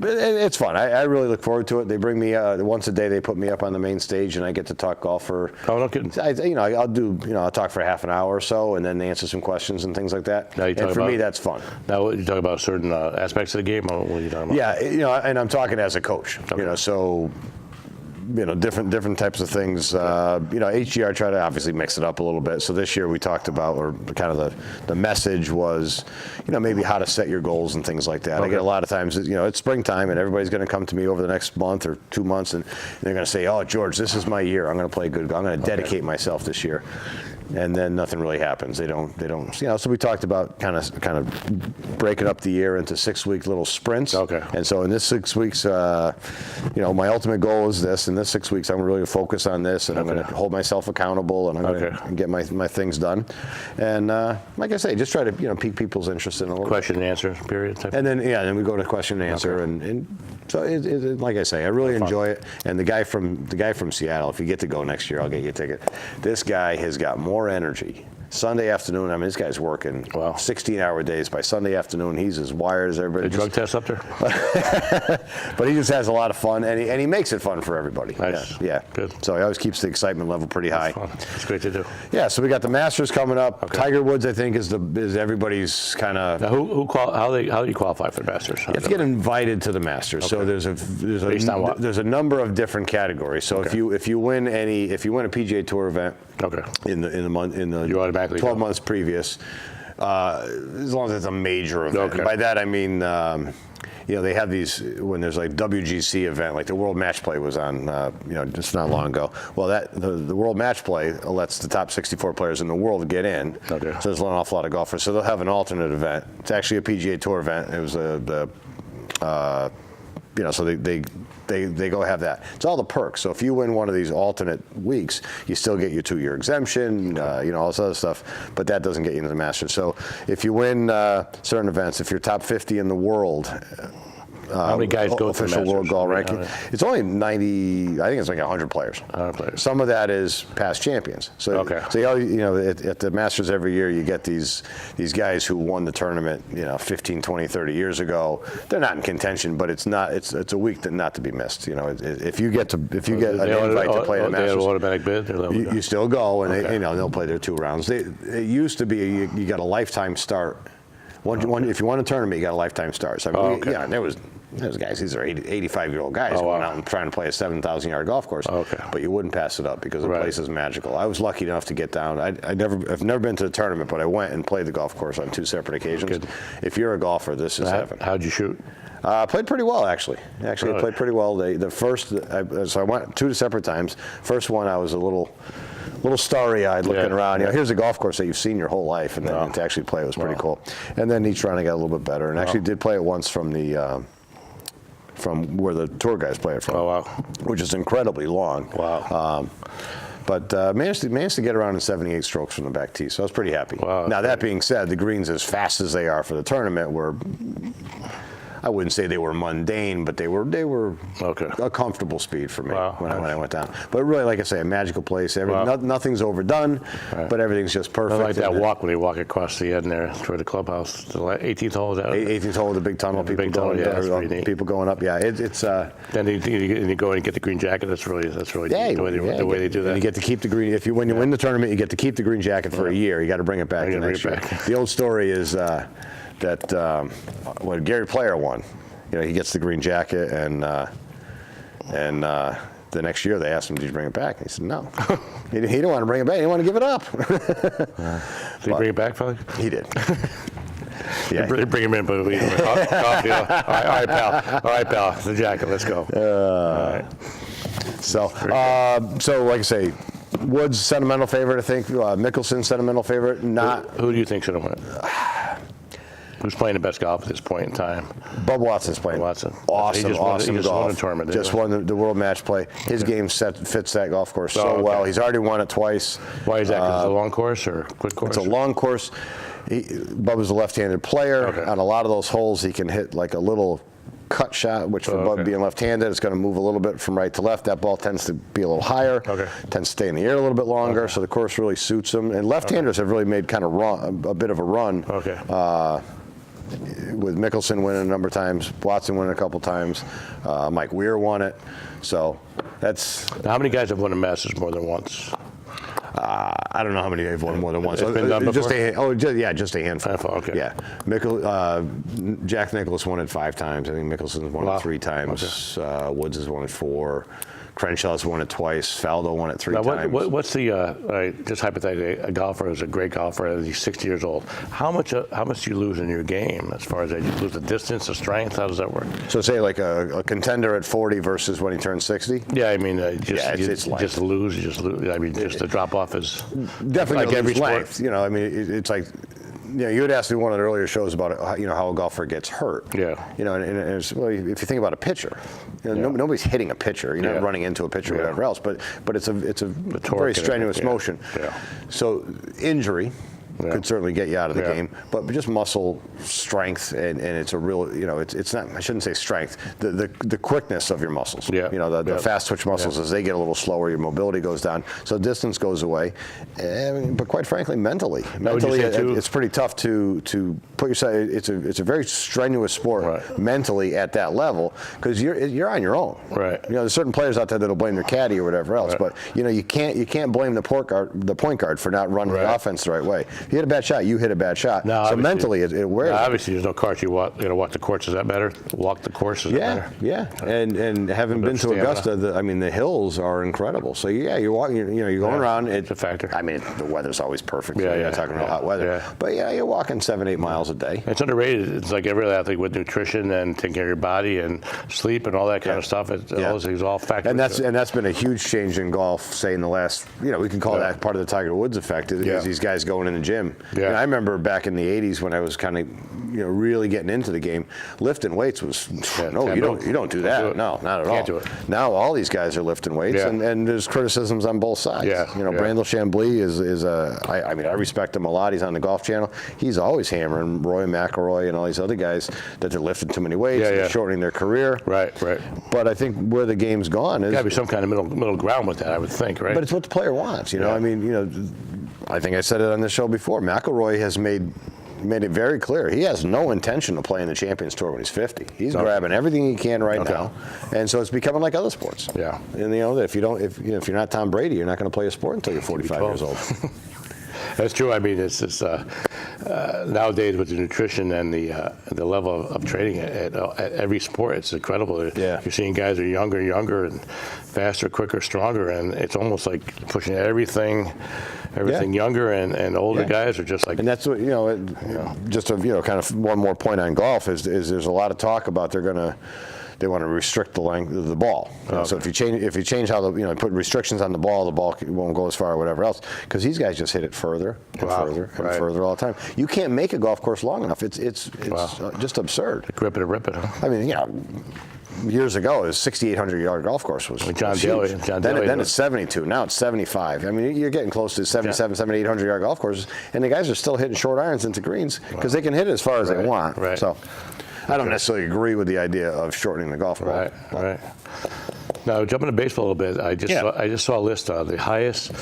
it's fun. I really look forward to it. They bring me once a day. They put me up on the main stage, and I get to talk golf for. Oh, no kidding. I'll talk for half an hour or so, and then answer some questions and things like that. And for me, that's fun. Now, you talk about certain aspects of the game. Or what are you talking about? Yeah, and I'm talking as a coach. Okay. So. Different types of things. HGR tried to obviously mix it up a little bit. So this year we talked about, or kind of the message was, maybe how to set your goals and things like that. Okay. I get a lot of times, it's springtime and everybody's going to come to me over the next month or 2 months and they're going to say, "Oh, George, this is my year. I'm going to play good. I'm going to dedicate myself this year." And then nothing really happens. They don't. So we talked about kind of breaking up the year into 6-week little sprints. Okay. And so in this 6 weeks, my ultimate goal is this. In this 6 weeks, I'm really going to focus on this, and I'm going to hold myself accountable, and I'm going to get my things done. And like I say, just try to pique people's interest in a little question and answer period. And then we go to question and answer, and so like I say, I really enjoy it. And the guy from Seattle, if you get to go next year, I'll get you a ticket. This guy has got more energy. Sunday afternoon, I mean, this guy's working 16-hour days. By Sunday afternoon, he's as wired as everybody. The drug test up there? But he just has a lot of fun, and he makes it fun for everybody. Nice. Yeah. Good. So he always keeps the excitement level pretty high. It's great to do. Yeah, so we got the Masters coming up. Okay. Tiger Woods, I think, is everybody's kind of. Now, how do you qualify for the Masters? You have to get invited to the Masters. Okay. So there's a number of different categories. So if you win a PGA Tour event, in the month you automatically 12 months previous, as long as it's a major event. Okay. By that I mean they have these when there's like WGC event, like the World Match Play was on, just not long ago. Well, the World Match Play lets the top 64 players in the world get in. Okay. So there's an awful lot of golfers. So they'll have an alternate event. It's actually a PGA Tour event. It was so they go have that. It's all the perks. So if you win one of these alternate weeks, you still get your 2-year exemption, all this other stuff, but that doesn't get you into the Masters. So if you win certain events, if you're top 50 in the world, how many guys go to official world golf ranking? It's only 90. I think it's like 100 players. 100 players. Some of that is past champions. So, okay. So at the Masters every year, you get these guys who won the tournament, 15, 20, 30 years ago. They're not in contention, but it's not. It's a week not to be missed. If you get an invite to play the Masters, they have an automatic bid. You still go, and they'll play their 2 rounds. It used to be you got a lifetime start. If you won a tournament, you got a lifetime start. So there's guys, these are 85-year-old guys going out and trying to play a 7,000-yard golf course. Okay. But you wouldn't pass it up because the place is magical. I was lucky enough to get down. I've never been to the tournament, but I went and played the golf course on 2 separate occasions. Good. If you're a golfer, this is heaven. How'd you shoot? I played pretty well, actually. I played pretty well. So I went 2 separate times. First one, I was a little starry-eyed looking around. Here's a golf course that you've seen your whole life, and then to actually play it was pretty cool. And then each round I got a little bit better, and actually did play it once from where the tour guys play it from. Oh, wow. Which is incredibly long. Wow. But managed to get around in 78 strokes from the back tee, so I was pretty happy. Wow, now, that being said, the greens, as fast as they are for the tournament, were, I wouldn't say they were mundane, but they were a comfortable speed for me when I went down. But really, like I say, a magical place. Nothing's overdone, but everything's just perfect. I like that walk when they walk across the end there toward the clubhouse. The 18th hole, is that? 18th hole, the big tunnel. People going up. Yeah, it's. Then you go and get the green jacket. That's really neat, the way they do that. And you get to keep the green. When you win the tournament, you get to keep the green jacket for a year. You got to bring it back the next year. The old story is that when Gary Player won, he gets the green jacket, and the next year they asked him, "Did you bring it back?" And he said, "No." He didn't want to bring it back. He didn't want to give it up. Did he bring it back, probably? He did. Yeah. Bring him in, but coffee. All right, pal. The jacket. Let's go. All right. So like I say, Woods sentimental favorite. I think Mickelson sentimental favorite. Not. Who do you think should have won it? Who's playing the best golf at this point in time? Bub Watson's playing. Awesome He just golf. Won a tournament. Just won the World Match Play. His game fits that golf course well. He's already won it twice. Why is that? Because it's a long course or quick course? It's a long course. Bub is a left-handed player. Okay. On a lot of those holes, he can hit like a little cut shot, which for Bub being left-handed, it's going to move a little bit from right to left. That ball tends to be a little higher, tends to stay in the air a little bit longer, so the course really suits him. And left-handers have really made kind of a bit of a run. With Mickelson winning a number of times, Watson winning a couple times, Mike Weir won it. So that's. How many guys have won the Masters more than once? I don't know how many have won more than once. It's been done before? Just a handful. Okay. Yeah, Jack Nicklaus won it 5 times. I think Mickelson's won it 3 times. Woods has won it 4. Crenshaw's won it twice. Faldo won it 3 times. What's the just hypothetically, a golfer who's a great golfer, he's 60 years old. How much do you lose in your game as far as you lose the distance, the strength? How does that work? So say like a contender at 40 versus when he turns 60 . Yeah, I mean, it's just lose. I mean, just the drop off is definitely like every sport. Length. I mean, it's like. You had asked me one of the earlier shows about how a golfer gets hurt. Yeah. And it's, well, if you think about a pitcher, nobody's hitting a pitcher. You're not running into a pitcher or whatever else. But it's a very strenuous motion. Yeah. So injury could certainly get you out of the game, but just muscle strength and it's a real it's not, I shouldn't say strength, the quickness of your muscles. The fast twitch muscles as they get a little slower, your mobility goes down, so distance goes away. But quite frankly, mentally it's pretty tough to put yourself. It's a very strenuous sport mentally at that level because you're on your own. There's certain players out there that'll blame their caddy or whatever else, but you can't blame the point guard for not running the offense the right way. he hit a bad shot. You hit a bad shot. No, so mentally, it wears. No, obviously, there's no course. You walk the course. Is that better? Walk the course. Is that better? Yeah. And having been to Augusta, the hills are incredible. So you're walking. You're going around. It's a factor. I mean, the weather's always perfect. Yeah, You're not talking about hot weather. Yeah. But you're walking 7-8 miles a day. It's underrated. It's like every athlete with nutrition and taking care of your body and sleep and all that kind of stuff. It's all factors. And that's been a huge change in golf, say in the last, we can call that part of the Tiger Woods effect, is these guys going in the gym. Yeah. And I remember back in the 80s when I was kind of, really getting into the game, lifting weights was, no, you don't do that. No, not at all. Can't do it. Now all these guys are lifting weights, and there's criticisms on both sides. Brandel Chambly is I respect him a lot. He's on the Golf Channel. He's always hammering Roy McIlroy and all these other guys that they're lifting too many weights, and they're shortening their career. Right. But I think where the game's gone is got to be some kind of middle ground with that, I would think, right? But it's what the player wants, I mean, I think I said it on this show before. McIlroy has made it very clear he has no intention of playing the Champions Tour when he's 50. He's grabbing everything he can right now, and so it's becoming like other sports. Yeah, and if you're not Tom Brady, you're not going to play a sport until you're 45 years old. That's true. I mean, it's just nowadays with the nutrition and the level of training at every sport, it's incredible. You're seeing guys are younger, and faster, quicker, stronger, and it's almost like pushing everything younger, and older guys are just like. And that's what just to kind of one more point on golf is there's a lot of talk about they want to restrict the length of the ball. So if you change how put restrictions on the ball won't go as far or whatever else, because these guys just hit it further and further and further all the time. You can't make a golf course long enough. It's just absurd. Grip it or rip it. Huh? I mean, years ago, a 6,800-yard golf course was John Daly. Then it's 72. Now it's 75. I mean, you're getting close to 77, 800-yard golf courses, and the guys are still hitting short irons into greens because they can hit it as far as they want. Right. So I don't necessarily agree with the idea of shortening the golf ball. Right. Now, jumping to baseball a little bit, I just saw a list of the highest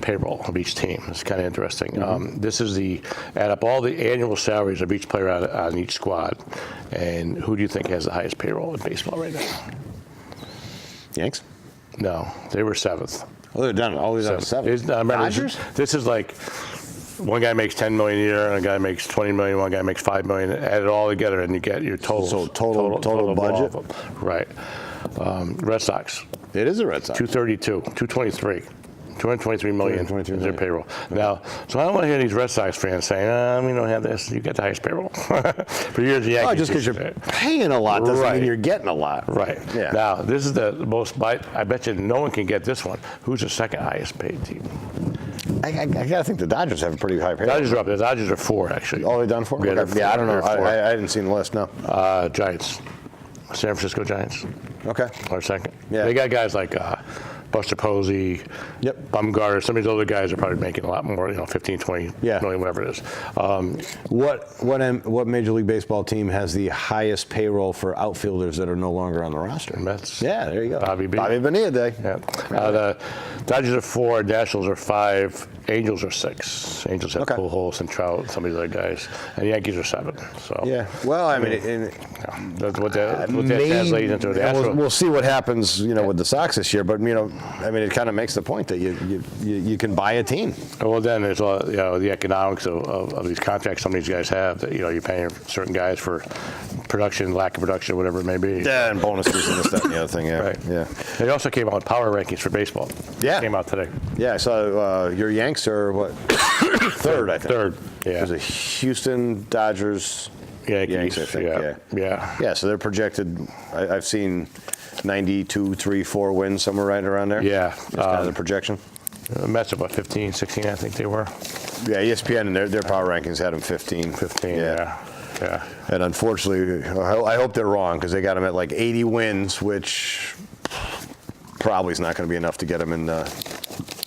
payroll of each team. It's kind of interesting. This is add up all the annual salaries of each player on each squad, and who do you think has the highest payroll in baseball right now? Yanks? No, they were 7th. Oh, they're done. Always on 7th. Dodgers? This is like one guy makes $10 million a year, and a guy makes $20 million, one guy makes $5 million. Add it all together, and you get your total. So total budget. Right. Red Sox. It is a Red Sox. 232, 223. $223 million is their payroll. Now, so I don't want to hear these Red Sox fans saying, we don't have this. You got the highest payroll. For years, the Yankees. Just because you're paying a lot doesn't mean you're getting a lot. Right. Yeah. Now, this is the most, I bet you no one can get this one. Who's the second highest paid team? I gotta think the Dodgers have a pretty high payroll. Dodgers are up there. The Dodgers are 4, actually. Oh, they're done 4? Yeah, I don't know. I didn't see the list, no. Giants. San Francisco Giants. Okay. Are second. Yeah. They got guys like Buster Posey, Bumgarner. Some of these other guys are probably making a lot more, 15, 20 million, whatever it is. What Major League Baseball team has the highest payroll for outfielders that are no longer on the roster? Mets. Yeah, there you go. Bobby Bonilla Day. Yeah. The Dodgers are 4, Nationals are 5, Angels are 6. Angels have Pujols and Trout and some of these other guys, and the Yankees are 7. So well, I mean, that's what that translates into. We'll see what happens, with the Sox this year. But it kind of makes the point that you can buy a team. Well, then there's the economics of these contracts some of these guys have. That you're paying certain guys for production, lack of production, whatever it may be. Yeah, and bonuses and this, that, and the other thing. Yeah, right. Yeah. They also came out with power rankings for baseball. Yeah, came out today. Yeah, I saw your Yanks are what? Third, I think. Third. Yeah. There's a Houston Dodgers. Yankees, I think. Yeah. So they're projected. I've seen 92, 3, 4 wins, somewhere right around there. Yeah. That's kind of the projection. The Mets are about 15, 16, I think they were. Yeah, ESPN and their power rankings had them 15. 15, yeah. And unfortunately, I hope they're wrong because they got them at like 80 wins, which probably is not going to be enough to get them into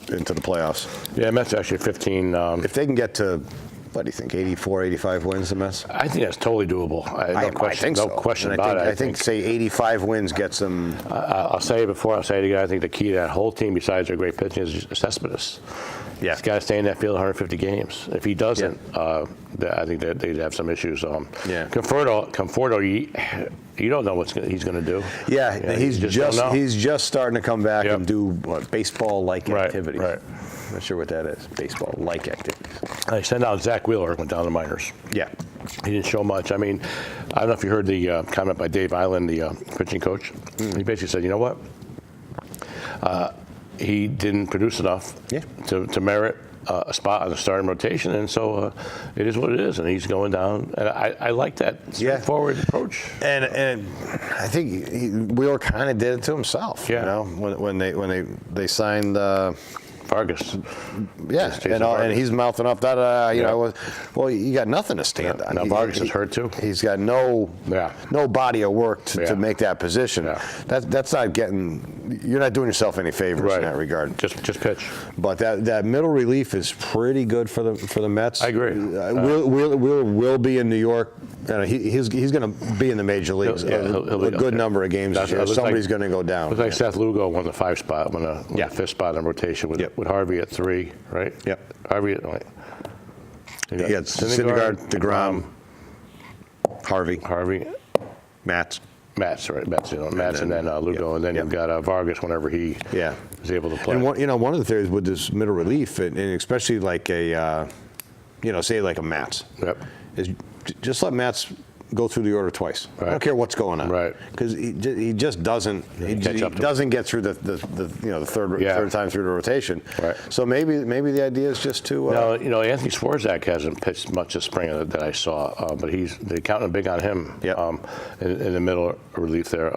the playoffs. Yeah, Mets are actually 15. If they can get to, what do you think, 84, 85 wins, the Mets? I think that's totally doable. I think so. No question about it. I think, say, 85 wins gets them. I'll say it before I say it again. I think the key to that whole team, besides their great pitching, is Cespedes. Yeah. He's got to stay in that field 150 games. If he doesn't, I think that they'd have some issues. Conforto, you don't know what he's going to do. Yeah, he's just starting to come back and do baseball-like activity. Right. Not sure what that is. Baseball-like activities. I sent out Zach Wheeler, went down to minors. Yeah. He didn't show much. I mean, I don't know if you heard the comment by Dave Island, the pitching coach. He basically said, you know what? He didn't produce enough to merit a spot on the starting rotation, and so it is what it is, and he's going down. And I like that straightforward approach. And I think Wheeler kind of did it to himself. Yeah. You know, when they signed. Vargas. Yeah, and he's mouthing off that. You know, well, you got nothing to stand on. Now Vargas is hurt too. He's got no body of work to make that position. Yeah. That's not getting. You're not doing yourself any favors in that regard. Just pitch. But that middle relief is pretty good for the Mets. I agree. Will be in New York. He's going to be in the major leagues. He'll a good number of games this year. Somebody's going to go down. Looks like Seth Lugo won the 5 spot, won the 5th spot in rotation with Harvey at 3, right? Yep. Harvey at You got Syndergaard, DeGrom, Harvey, Matz, right? Matz, and then Lugo, and then you've got Vargas whenever he is able to play. And one of the theories with this middle relief, and especially like say like a Matz, is just let Matz go through the order twice. I don't care what's going on, right? Because he just doesn't doesn't get through the third time through the rotation. Right. So maybe the idea is just to. No, Anthony Swarzak hasn't pitched much this spring that I saw, but they're counting big on him. In the middle relief there.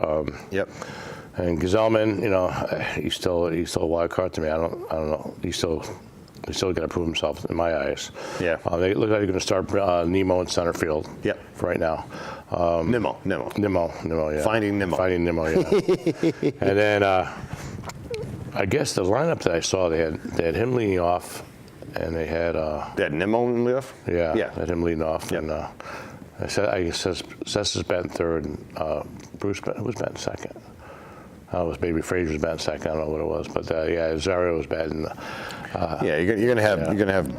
And Gazelman, he's still a wild card to me. I don't know. He's still got to prove himself in my eyes. Yeah. They look like they're going to start Nemo in center field. For right now. Nimmo, yeah. Finding Nimmo, yeah. And then I guess the lineup that I saw, they had him leading off, and they had Nimmo leading off. Yeah. They had him leading off, and I guess Sess is batting third, and Bruce who's batting second. I don't know, it was maybe Frazier's batting second. I don't know what it was, but Zario was batting. You're gonna have.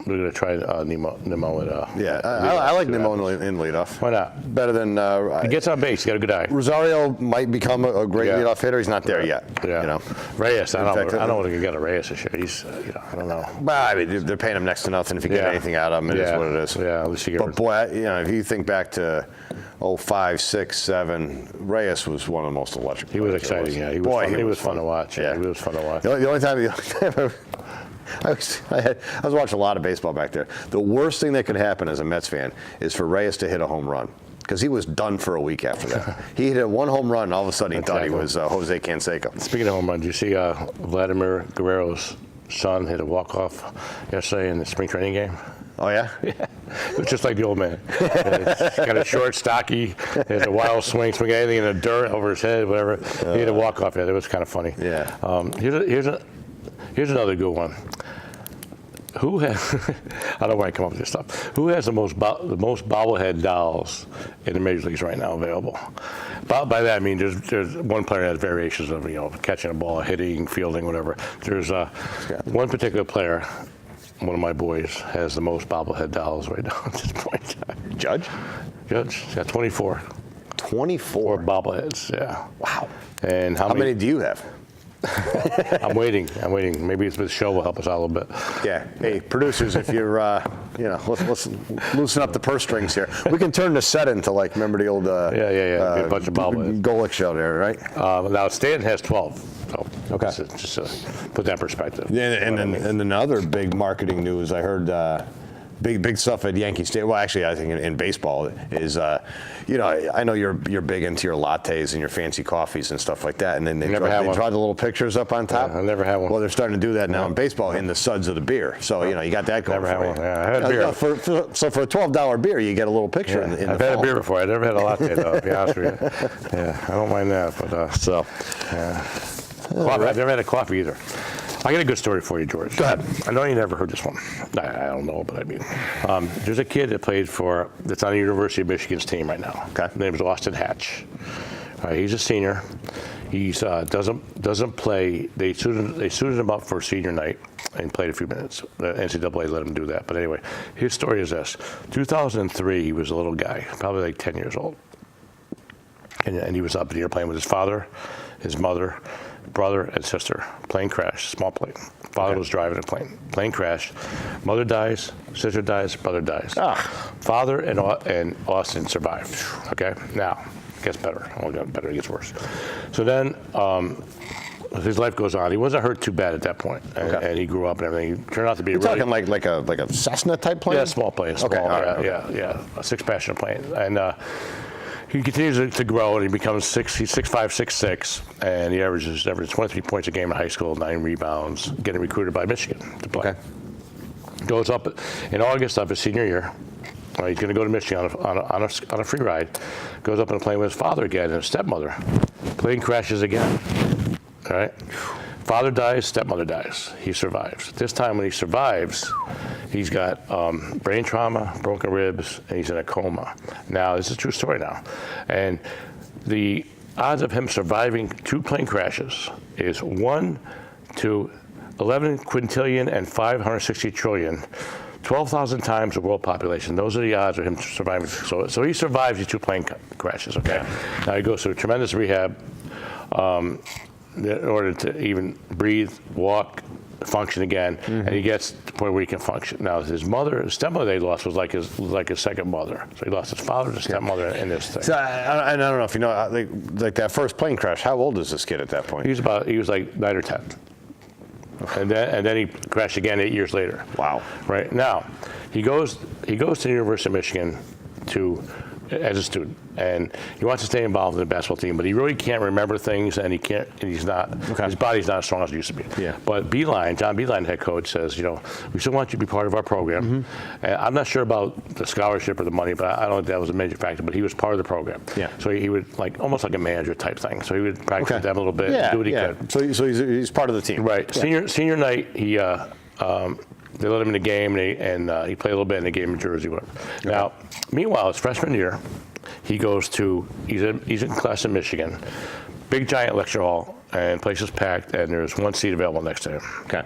We're gonna try Nimmo at. I like Nimmo in leadoff. Why not? Better than. He gets on base. He got a good eye. Rosario might become a great leadoff hitter. He's not there yet. Yeah. You know. Reyes. I don't know what he got a Reyes this year. He's. I don't know. But I mean, they're paying him next to nothing. If you get anything out of him, it is what it is. Yeah. At least you get. But boy, if you think back to 05, 6, 7, Reyes was one of the most electric. He was exciting. Yeah. He was fun to watch. Yeah. He was fun to watch. The only time. I was watching a lot of baseball back there. The worst thing that could happen as a Mets fan is for Reyes to hit a home run, because he was done for a week after that. He hit one home run, and all of a sudden he thought he was Jose Canseco. Speaking of home runs, you see Vladimir Guerrero's son hit a walk-off yesterday in the spring training game? Oh, yeah? Yeah. It was just like the old man. He's kind of short, stocky, has a wild swing anything in the dirt over his head, whatever. He hit a walk-off. Yeah, it was kind of funny. Yeah. Here's another good one. Who has? I don't know why I come up with this stuff. Who has the most bobblehead dolls in the major leagues right now available? By that I mean there's one player that has variations of catching a ball, hitting, fielding, whatever. There's one particular player. One of my boys has the most bobblehead dolls right now at this point. Judge? He's got 24. 24 bobbleheads. Yeah. Wow. And how many do you have? I'm waiting. Maybe the show will help us out a little bit. Yeah. Hey, producers, if you're, let's loosen up the purse strings here. We can turn the set into remember the old a bunch of bobbleheads. Golick show there, right? Now Stanton has 12. So okay. Just to put that in perspective. Yeah, and then other big marketing news I heard. Big stuff at Yankee Stadium. Well, actually, I think in baseball is, I know you're big into your lattes and your fancy coffees and stuff like that. And then they draw the little pictures up on top. Yeah, I never had one. Well, they're starting to do that now in baseball in the suds of the beer. So you got that going. Never had one. Yeah, I had beer. So for a $12 beer, you get a little picture. Yeah, I've had a beer before. I never had a latte though. To be honest with you. Yeah, I don't mind that. But coffee, I've never had a coffee either. I got a good story for you, George. Go ahead. I know you never heard this one. I don't know, but I mean, there's a kid that that's on the University of Michigan's team right now. Okay. His name is Austin Hatch. He's a senior. He's doesn't play. They suited him up for senior night and played a few minutes. The NCAA let him do that. But anyway, his story is this: 2003, he was a little guy, probably like 10 years old, and he was up in the airplane with his father, his mother, brother and sister. Plane crash, small plane. Father was driving a plane. Plane crash. Mother dies, sister dies, brother dies. Father and Austin survived. Okay, now it gets better. Well, it got better, it gets worse. So then his life goes on. He wasn't hurt too bad at that point, and he grew up and everything. He turned out to be talking like a Cessna type plane? Yeah, small plane. Small, yeah, a 6-passenger plane. And he continues to grow, and he becomes he's 6'5", 6'6", and he averages 23 points a game in high school, 9 rebounds, getting recruited by Michigan to play. Goes up in August of his senior year. He's going to go to Michigan on a free ride. Goes up on a plane with his father again and his stepmother. Plane crashes again. All right. Father dies, stepmother dies. He survives. This time when he survives, he's got brain trauma, broken ribs, and he's in a coma. Now, this is a true story now. And the odds of him surviving 2 plane crashes is 1 to 11 quintillion and 560 trillion. 12,000 times the world population. Those are the odds of him surviving. So he survives these 2 plane crashes, okay? Now he goes through tremendous rehab in order to even breathe, walk, function again, and he gets to the point where he can function. Now his stepmother they lost was like his second mother. So he lost his father, his stepmother in this thing. So I don't know if you know, like that first plane crash, how old is this kid at that point? He was like 9 or 10. And then he crashed again 8 years later. Wow. Right now, he goes to the University of Michigan as a student, and he wants to stay involved in the basketball team, but he really can't remember things, and his body's not as strong as it used to be. Yeah. But John Beeline, head coach, says, we still want you to be part of our program. And I'm not sure about the scholarship or the money, but I don't think that was a major factor, but he was part of the program. Yeah. So he would almost like a manager type thing. So he would practice with them a little bit, do what he could. So he's part of the team. Right. Yeah. Senior night, they let him in the game, and he played a little bit in the game in Jersey. Now, meanwhile, his freshman year, he's in class in Michigan, big giant lecture hall, and place is packed, and there's 1 seat available next to him. Okay.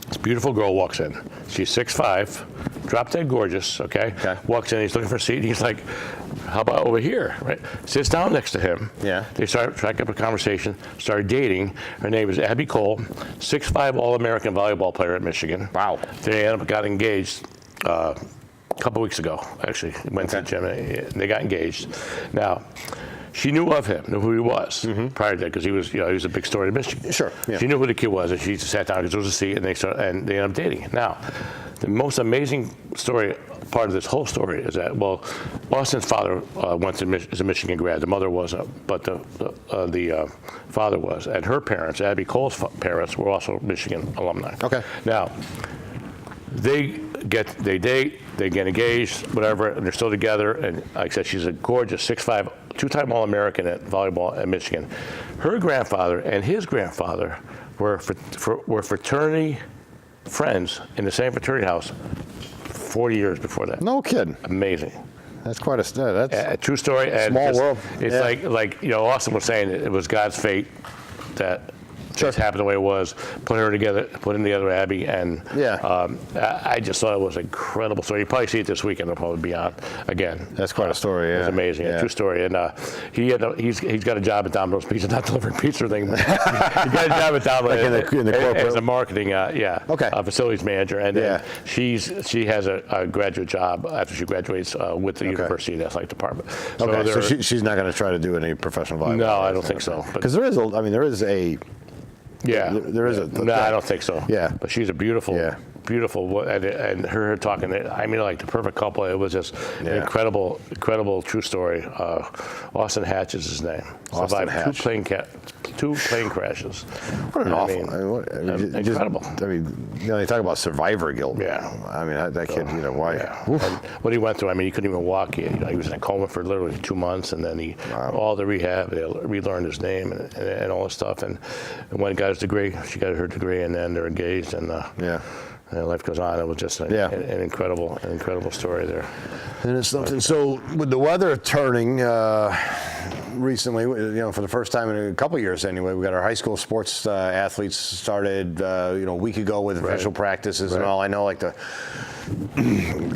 This beautiful girl walks in. She's 6'5", drop dead gorgeous, okay? Walks in, he's looking for a seat, and he's like, how about over here, right? Sits down next to him. Yeah. They start tracking up a conversation, started dating. Her name is Abby Cole, 6'5" All-American volleyball player at Michigan. Wow. They ended up got engaged a couple weeks ago, actually. Went to the gym, and they got engaged. Now, she knew of him, knew who he was prior to that, because he was a big story in Michigan. Sure. Yeah. She knew who the kid was, and she sat down because there was a seat, and they ended up dating. Now, the most amazing part of this whole story is that, Austin's father is a Michigan grad. The mother wasn't, but the father was, and her parents, Abby Cole's parents, were also Michigan alumni. Okay. Now, they date, they get engaged, whatever, and they're still together. And like I said, she's a gorgeous 6'5", 2-time All-American at volleyball at Michigan. Her grandfather and his grandfather were fraternity friends in the same fraternity house 40 years before that. No kidding. Amazing. That's quite a true story. And small world. It's like Austin was saying, it was God's fate that just happened the way it was. Put in the other Abby, and I just thought it was an incredible story. You probably see it this weekend. It'll probably be on again. That's quite a story. Yeah, it's amazing. Yeah. A true story. And he's got a job at Domino's Pizza, not delivering pizza or anything. He got a job at Domino's in the corporate as a marketing, facilities manager. And she has a graduate job after she graduates with the University Athletic Department. So she's not going to try to do any professional volleyball. No, I don't think so. Because there is a. Yeah, there is a. No, I don't think so. Yeah, but she's a beautiful, and her talking. I mean, like the perfect couple. It was just an incredible true story. Austin Hatch is his name. Survived two plane crashes. What an incredible. They talk about survivor guilt. Yeah. I mean, that kid. Why? Yeah. What he went through. I mean, he couldn't even walk. He was in a coma for literally 2 months, and then all the rehab. They relearned his name and all this stuff, and when he got his degree, she got her degree, and then they're engaged, and and life goes on. It was just an incredible story there. And it's something. So with the weather turning, recently, for the first time in a couple of years anyway, we got our high school sports athletes started, a week ago with official practices and all. I know, like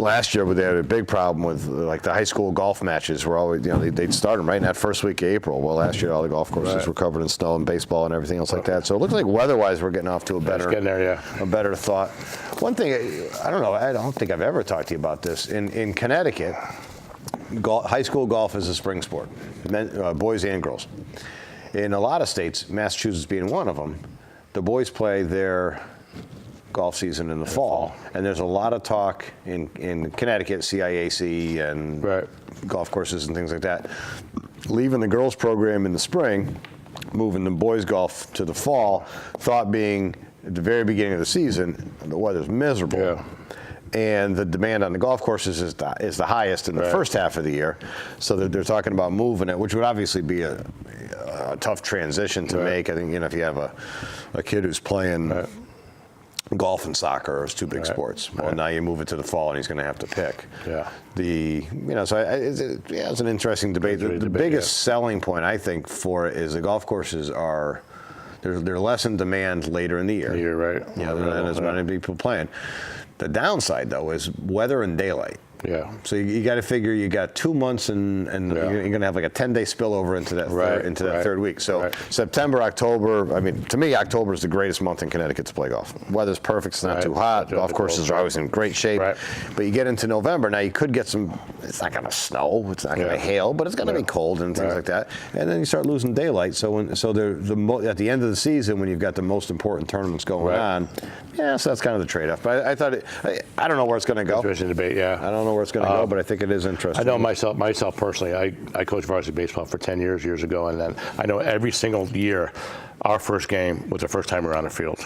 last year, they had a big problem with like the high school golf matches were always, they'd start them right in that first week of April. Well, last year all the golf courses were covered in snow and baseball and everything else like that. So it looks like weather-wise we're getting off to a better thought. One thing, I don't know, I don't think I've ever talked to you about this. In Connecticut, high school golf is a spring sport, boys and girls. In a lot of states, Massachusetts being one of them, the boys play their golf season in the fall. And there's a lot of talk in Connecticut, CIAC and golf courses and things like that, leaving the girls program in the spring, moving the boys golf to the fall, thought being at the very beginning of the season, the weather's miserable. Yeah. And the demand on the golf courses is the highest in the first half of the year. So they're talking about moving it, which would obviously be a tough transition to make. I think, if you have a kid who's playing golf and soccer are two big sports. Well, now you move it to the fall, and he's going to have to pick. Yeah. It's an interesting debate. The biggest selling point I think for it is the golf courses are they're less in demand later in the year. You're right. And there's many people playing. The downside though is weather and daylight. Yeah. So you got to figure you got 2 months and you're going to have like a 10-day spillover into that third week. So September, October. I mean, to me, October is the greatest month in Connecticut to play golf. Weather's perfect. It's not too hot. Golf courses are always in great shape. But you get into November now. You could get some. It's not going to snow. It's not going to hail. But it's going to be cold and things like that. And then you start losing daylight. So at the end of the season, when you've got the most important tournaments going on, so that's kind of the trade-off. But I thought I don't know where it's going to go. Interesting debate. Yeah. I don't know where it's going to go, but I think it is interesting. I know myself personally, I coached varsity baseball for 10 years ago, and then I know every single year our first game was the first time we were on the field.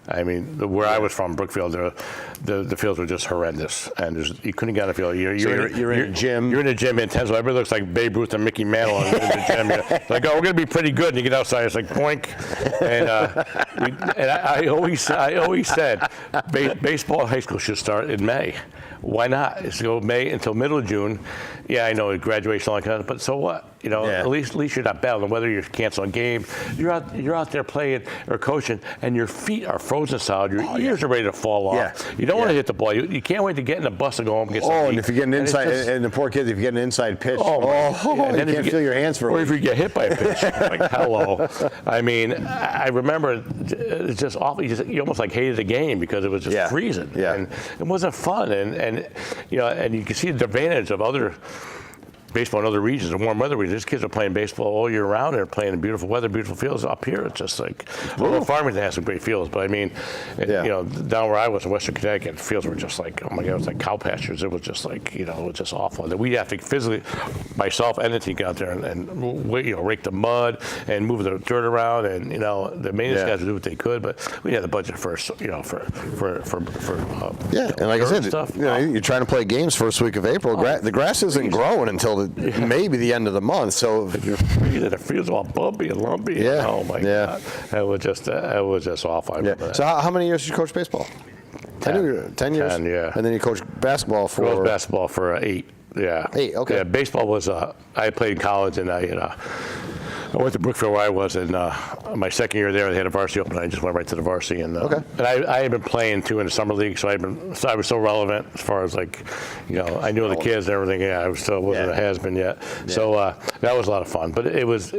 I mean, where I was from, Brookfield, the fields were just horrendous, and you couldn't get on the field. You're in a gym. You're in a gym in Tensile. Everybody looks like Babe Ruth and Mickey Mantle in the gym. You're like, oh, we're going to be pretty good. And you get outside, it's like boink. And I always said, baseball in high school should start in May. Why not? It's go May until middle of June. Yeah, I know graduation, all that kind of, but so what? At least you're not battling. Whether you're canceling a game, you're out there playing or coaching, and your feet are frozen solid. Your ears are ready to fall off. You don't want to hit the ball. You can't wait to get in the bus and go home and get some and if you get an inside, and the poor kids, if you get an inside pitch, you can't feel your hands for a week. Or if you get hit by a pitch, like hello. I mean, I remember it's just awful. You almost like hated the game because it was just freezing, and it wasn't fun. And you can see the advantage of other baseball in other regions, the warm weather regions. These kids are playing baseball all year round. They're playing in beautiful weather, beautiful fields. Up here, it's just like, Farmington has some great fields, but I mean, down where I was in Western Connecticut, the fields were just like, oh my God, it was like cow pastures. It was just like, it was just awful. We have to physically, myself and the team, get out there and rake the mud and move the dirt around, and the maintenance guys would do what they could, but we had the budget for and like I said, you're trying to play games first week of April. The grass isn't growing until maybe the end of the month. So you're freezing. The field's all bumpy and lumpy. Yeah. Oh my God. It was just awful. So how many years did you coach baseball? 10 years. 10, yeah. And then you coached basketball for girls basketball for 8. Yeah. 8. Okay. Yeah. Baseball was I played in college, and I went to Brookfield where I was, and my second year there, they had a varsity open. I just went right to the varsity, and I had been playing too in the summer league, so I was so relevant as far as like, I knew the kids and everything. Yeah, I still wasn't a has-been yet. Yeah. So that was a lot of fun, but it was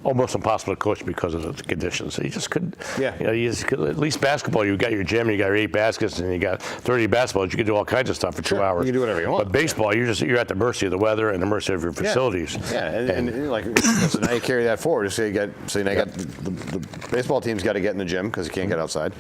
almost impossible to coach because of the conditions. So you just couldn't. Yeah. You just could, at least basketball, you got your gym, you got your 8 baskets, and you got 30 basketballs. You could do all kinds of stuff for 2 hours. You can do whatever you want. But baseball, you're at the mercy of the weather and the mercy of your facilities. Yeah, and like so now you carry that forward. So you got the baseball team's got to get in the gym because you can't get outside.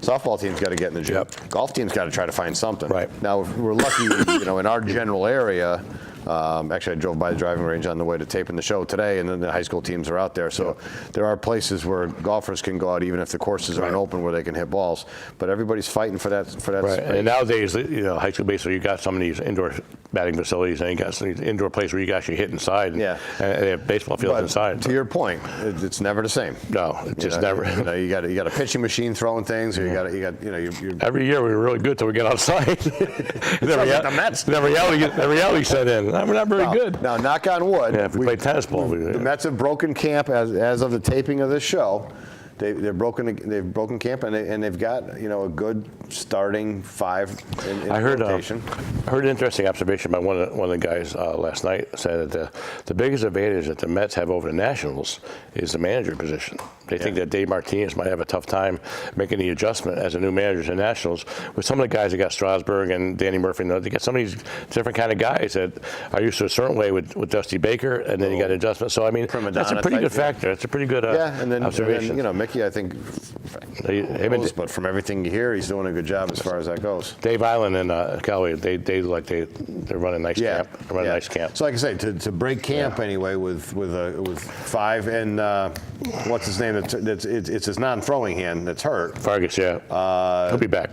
Softball team's got to get in the gym. Yep. Golf team's got to try to find something. Right. Now we're lucky, in our general area. Actually, I drove by the driving range on the way to taping the show today, and then the high school teams are out there. So there are places where golfers can go out, even if the courses aren't open, where they can hit balls. But everybody's fighting for that. Right. And nowadays, high school baseball, you got some of these indoor batting facilities, and you got some indoor place where you can actually hit inside. Yeah. And they have baseball fields But inside. to your point, it's never the same. No, it's just never. You got a pitching machine throwing things, or you got you're Every year we were really good till we get outside. like the Mets. The reality set in. We're not very good. Now, knock on wood. Yeah, if we played tennis ball, The Mets have broken camp as of the taping of this show. They've broken camp, and they've got a good starting 5 in I heard rotation. an interesting observation by one of the guys last night. Said that the biggest advantage that the Mets have over the Nationals is the manager position. They think that Dave Martinez might have a tough time making the adjustment as a new manager to the Nationals. With some of the guys, they got Strasburg and Danny Murphy. They got some of these different kind of guys that are used to a certain way with Dusty Baker, and then you got adjustment. So I mean, that's a pretty good factor. That's a pretty good observation. And then Mickey, I think, but from everything you hear, he's doing a good job as far as that goes. Dave Island and Callaway, they're running a nice camp. They're running a nice camp. So like I say, to break camp anyway with 5 and what's his name? It's his non-throwing hand that's hurt. Vargas, he'll be back.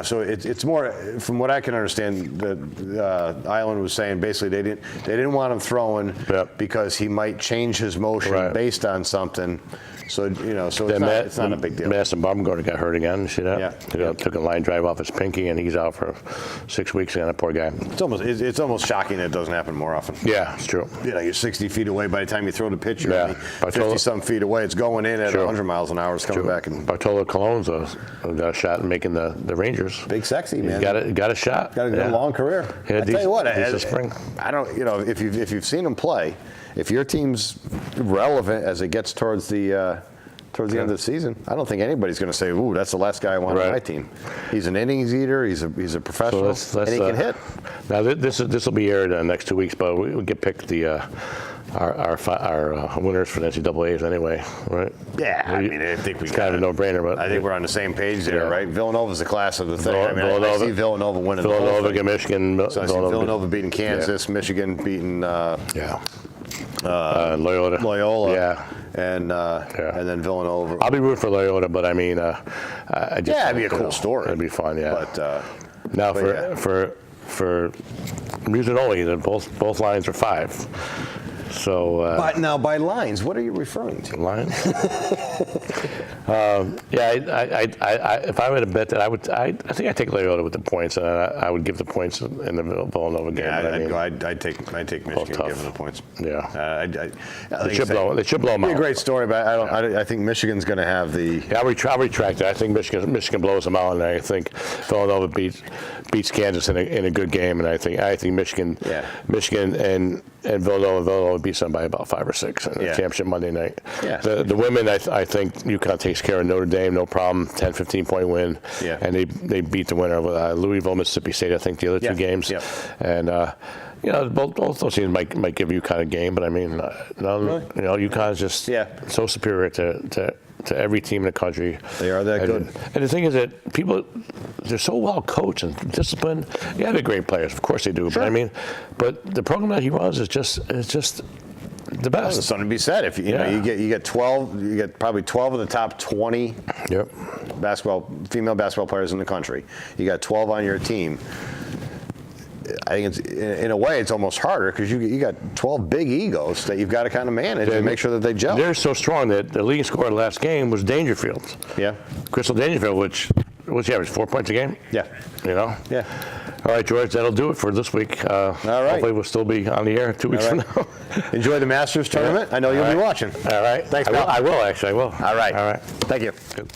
So it's more, from what I can understand, the Island was saying basically they didn't want him throwing because he might change his motion based on something. So it's not a big deal. Madison Bumgarner got hurt again. You see that? Yeah. Took a line drive off his pinky, and he's out for 6 weeks. Again, a poor guy. It's almost shocking that it doesn't happen more often. Yeah, it's true. You're 60 feet away by the time you throw the pitch. Yeah. 50-some feet away. It's going in at 100 miles an hour. It's coming back. And Bartolo Colon's got a shot in making the Rangers. Big sexy, man. Got a shot. Got a long career. Yeah, I tell you what, spring. I don't. If you've seen him play, if your team's relevant as it gets towards the end of the season, I don't think anybody's going to say, "Ooh, that's the last guy I want on my team." He's an innings eater. He's a professional, and he can hit. Now this will be aired in the next 2 weeks, but we get picked our winners for the NCAA's anyway, right? Yeah, I think it's kind of a no-brainer, but I think we're on the same page there, right? Villanova's the class of the thing. I see Villanova winning. Villanova and Michigan. So I see Villanova beating Kansas, Michigan beating Loyola. Yeah. And then Villanova. I'll be rooting for Loyola, but I mean, it'd be a cool story. It'd be fun, yeah. But now for music only, both lines are 5. So. But now by lines, what are you referring to? Lines. If I were to bet that, I think I'd take Loyola with the points, and I would give the points in the Villanova game. Yeah, I'd take Michigan given the points. Yeah. They should blow them out. It'd be a great story, but I think Michigan's going to have the. Yeah, I'll retract it. I think Michigan blows them out, and I think Villanova beats Kansas in a good game, and I think Michigan and Villanova beats them by about 5 or 6 in the championship Monday night. Yeah. The women, I think UConn takes care of Notre Dame, no problem, 10, 15-point win. Yeah. And they beat the winner of Louisville, Mississippi State, I think, the other 2 games. Yeah. And, both those teams might give UConn a game, but I mean, UConn is just so superior to every team in the country. They are that good. And the thing is that they're so well coached and disciplined. Yeah, they're great players, of course they do. Sure. But the program that he runs is just the best. There's something to be said. If you get 12, you get probably 12 of the top 20 female basketball players in the country. You got 12 on your team. I think it's in a way it's almost harder because you got 12 big egos that you've got to kind of manage and make sure that they gel. They're so strong that the leading scorer of the last game was Dangerfield. Yeah. Crystal Dangerfield, which average 4 points a game. Yeah. Yeah. All right, George, that'll do it for this week. All right. Hopefully we'll still be on the air 2 weeks from now. Enjoy the Masters tournament. I know you'll be watching. All right. Thanks, pal. I will, actually. I will. All right. All right. Thank you. Good.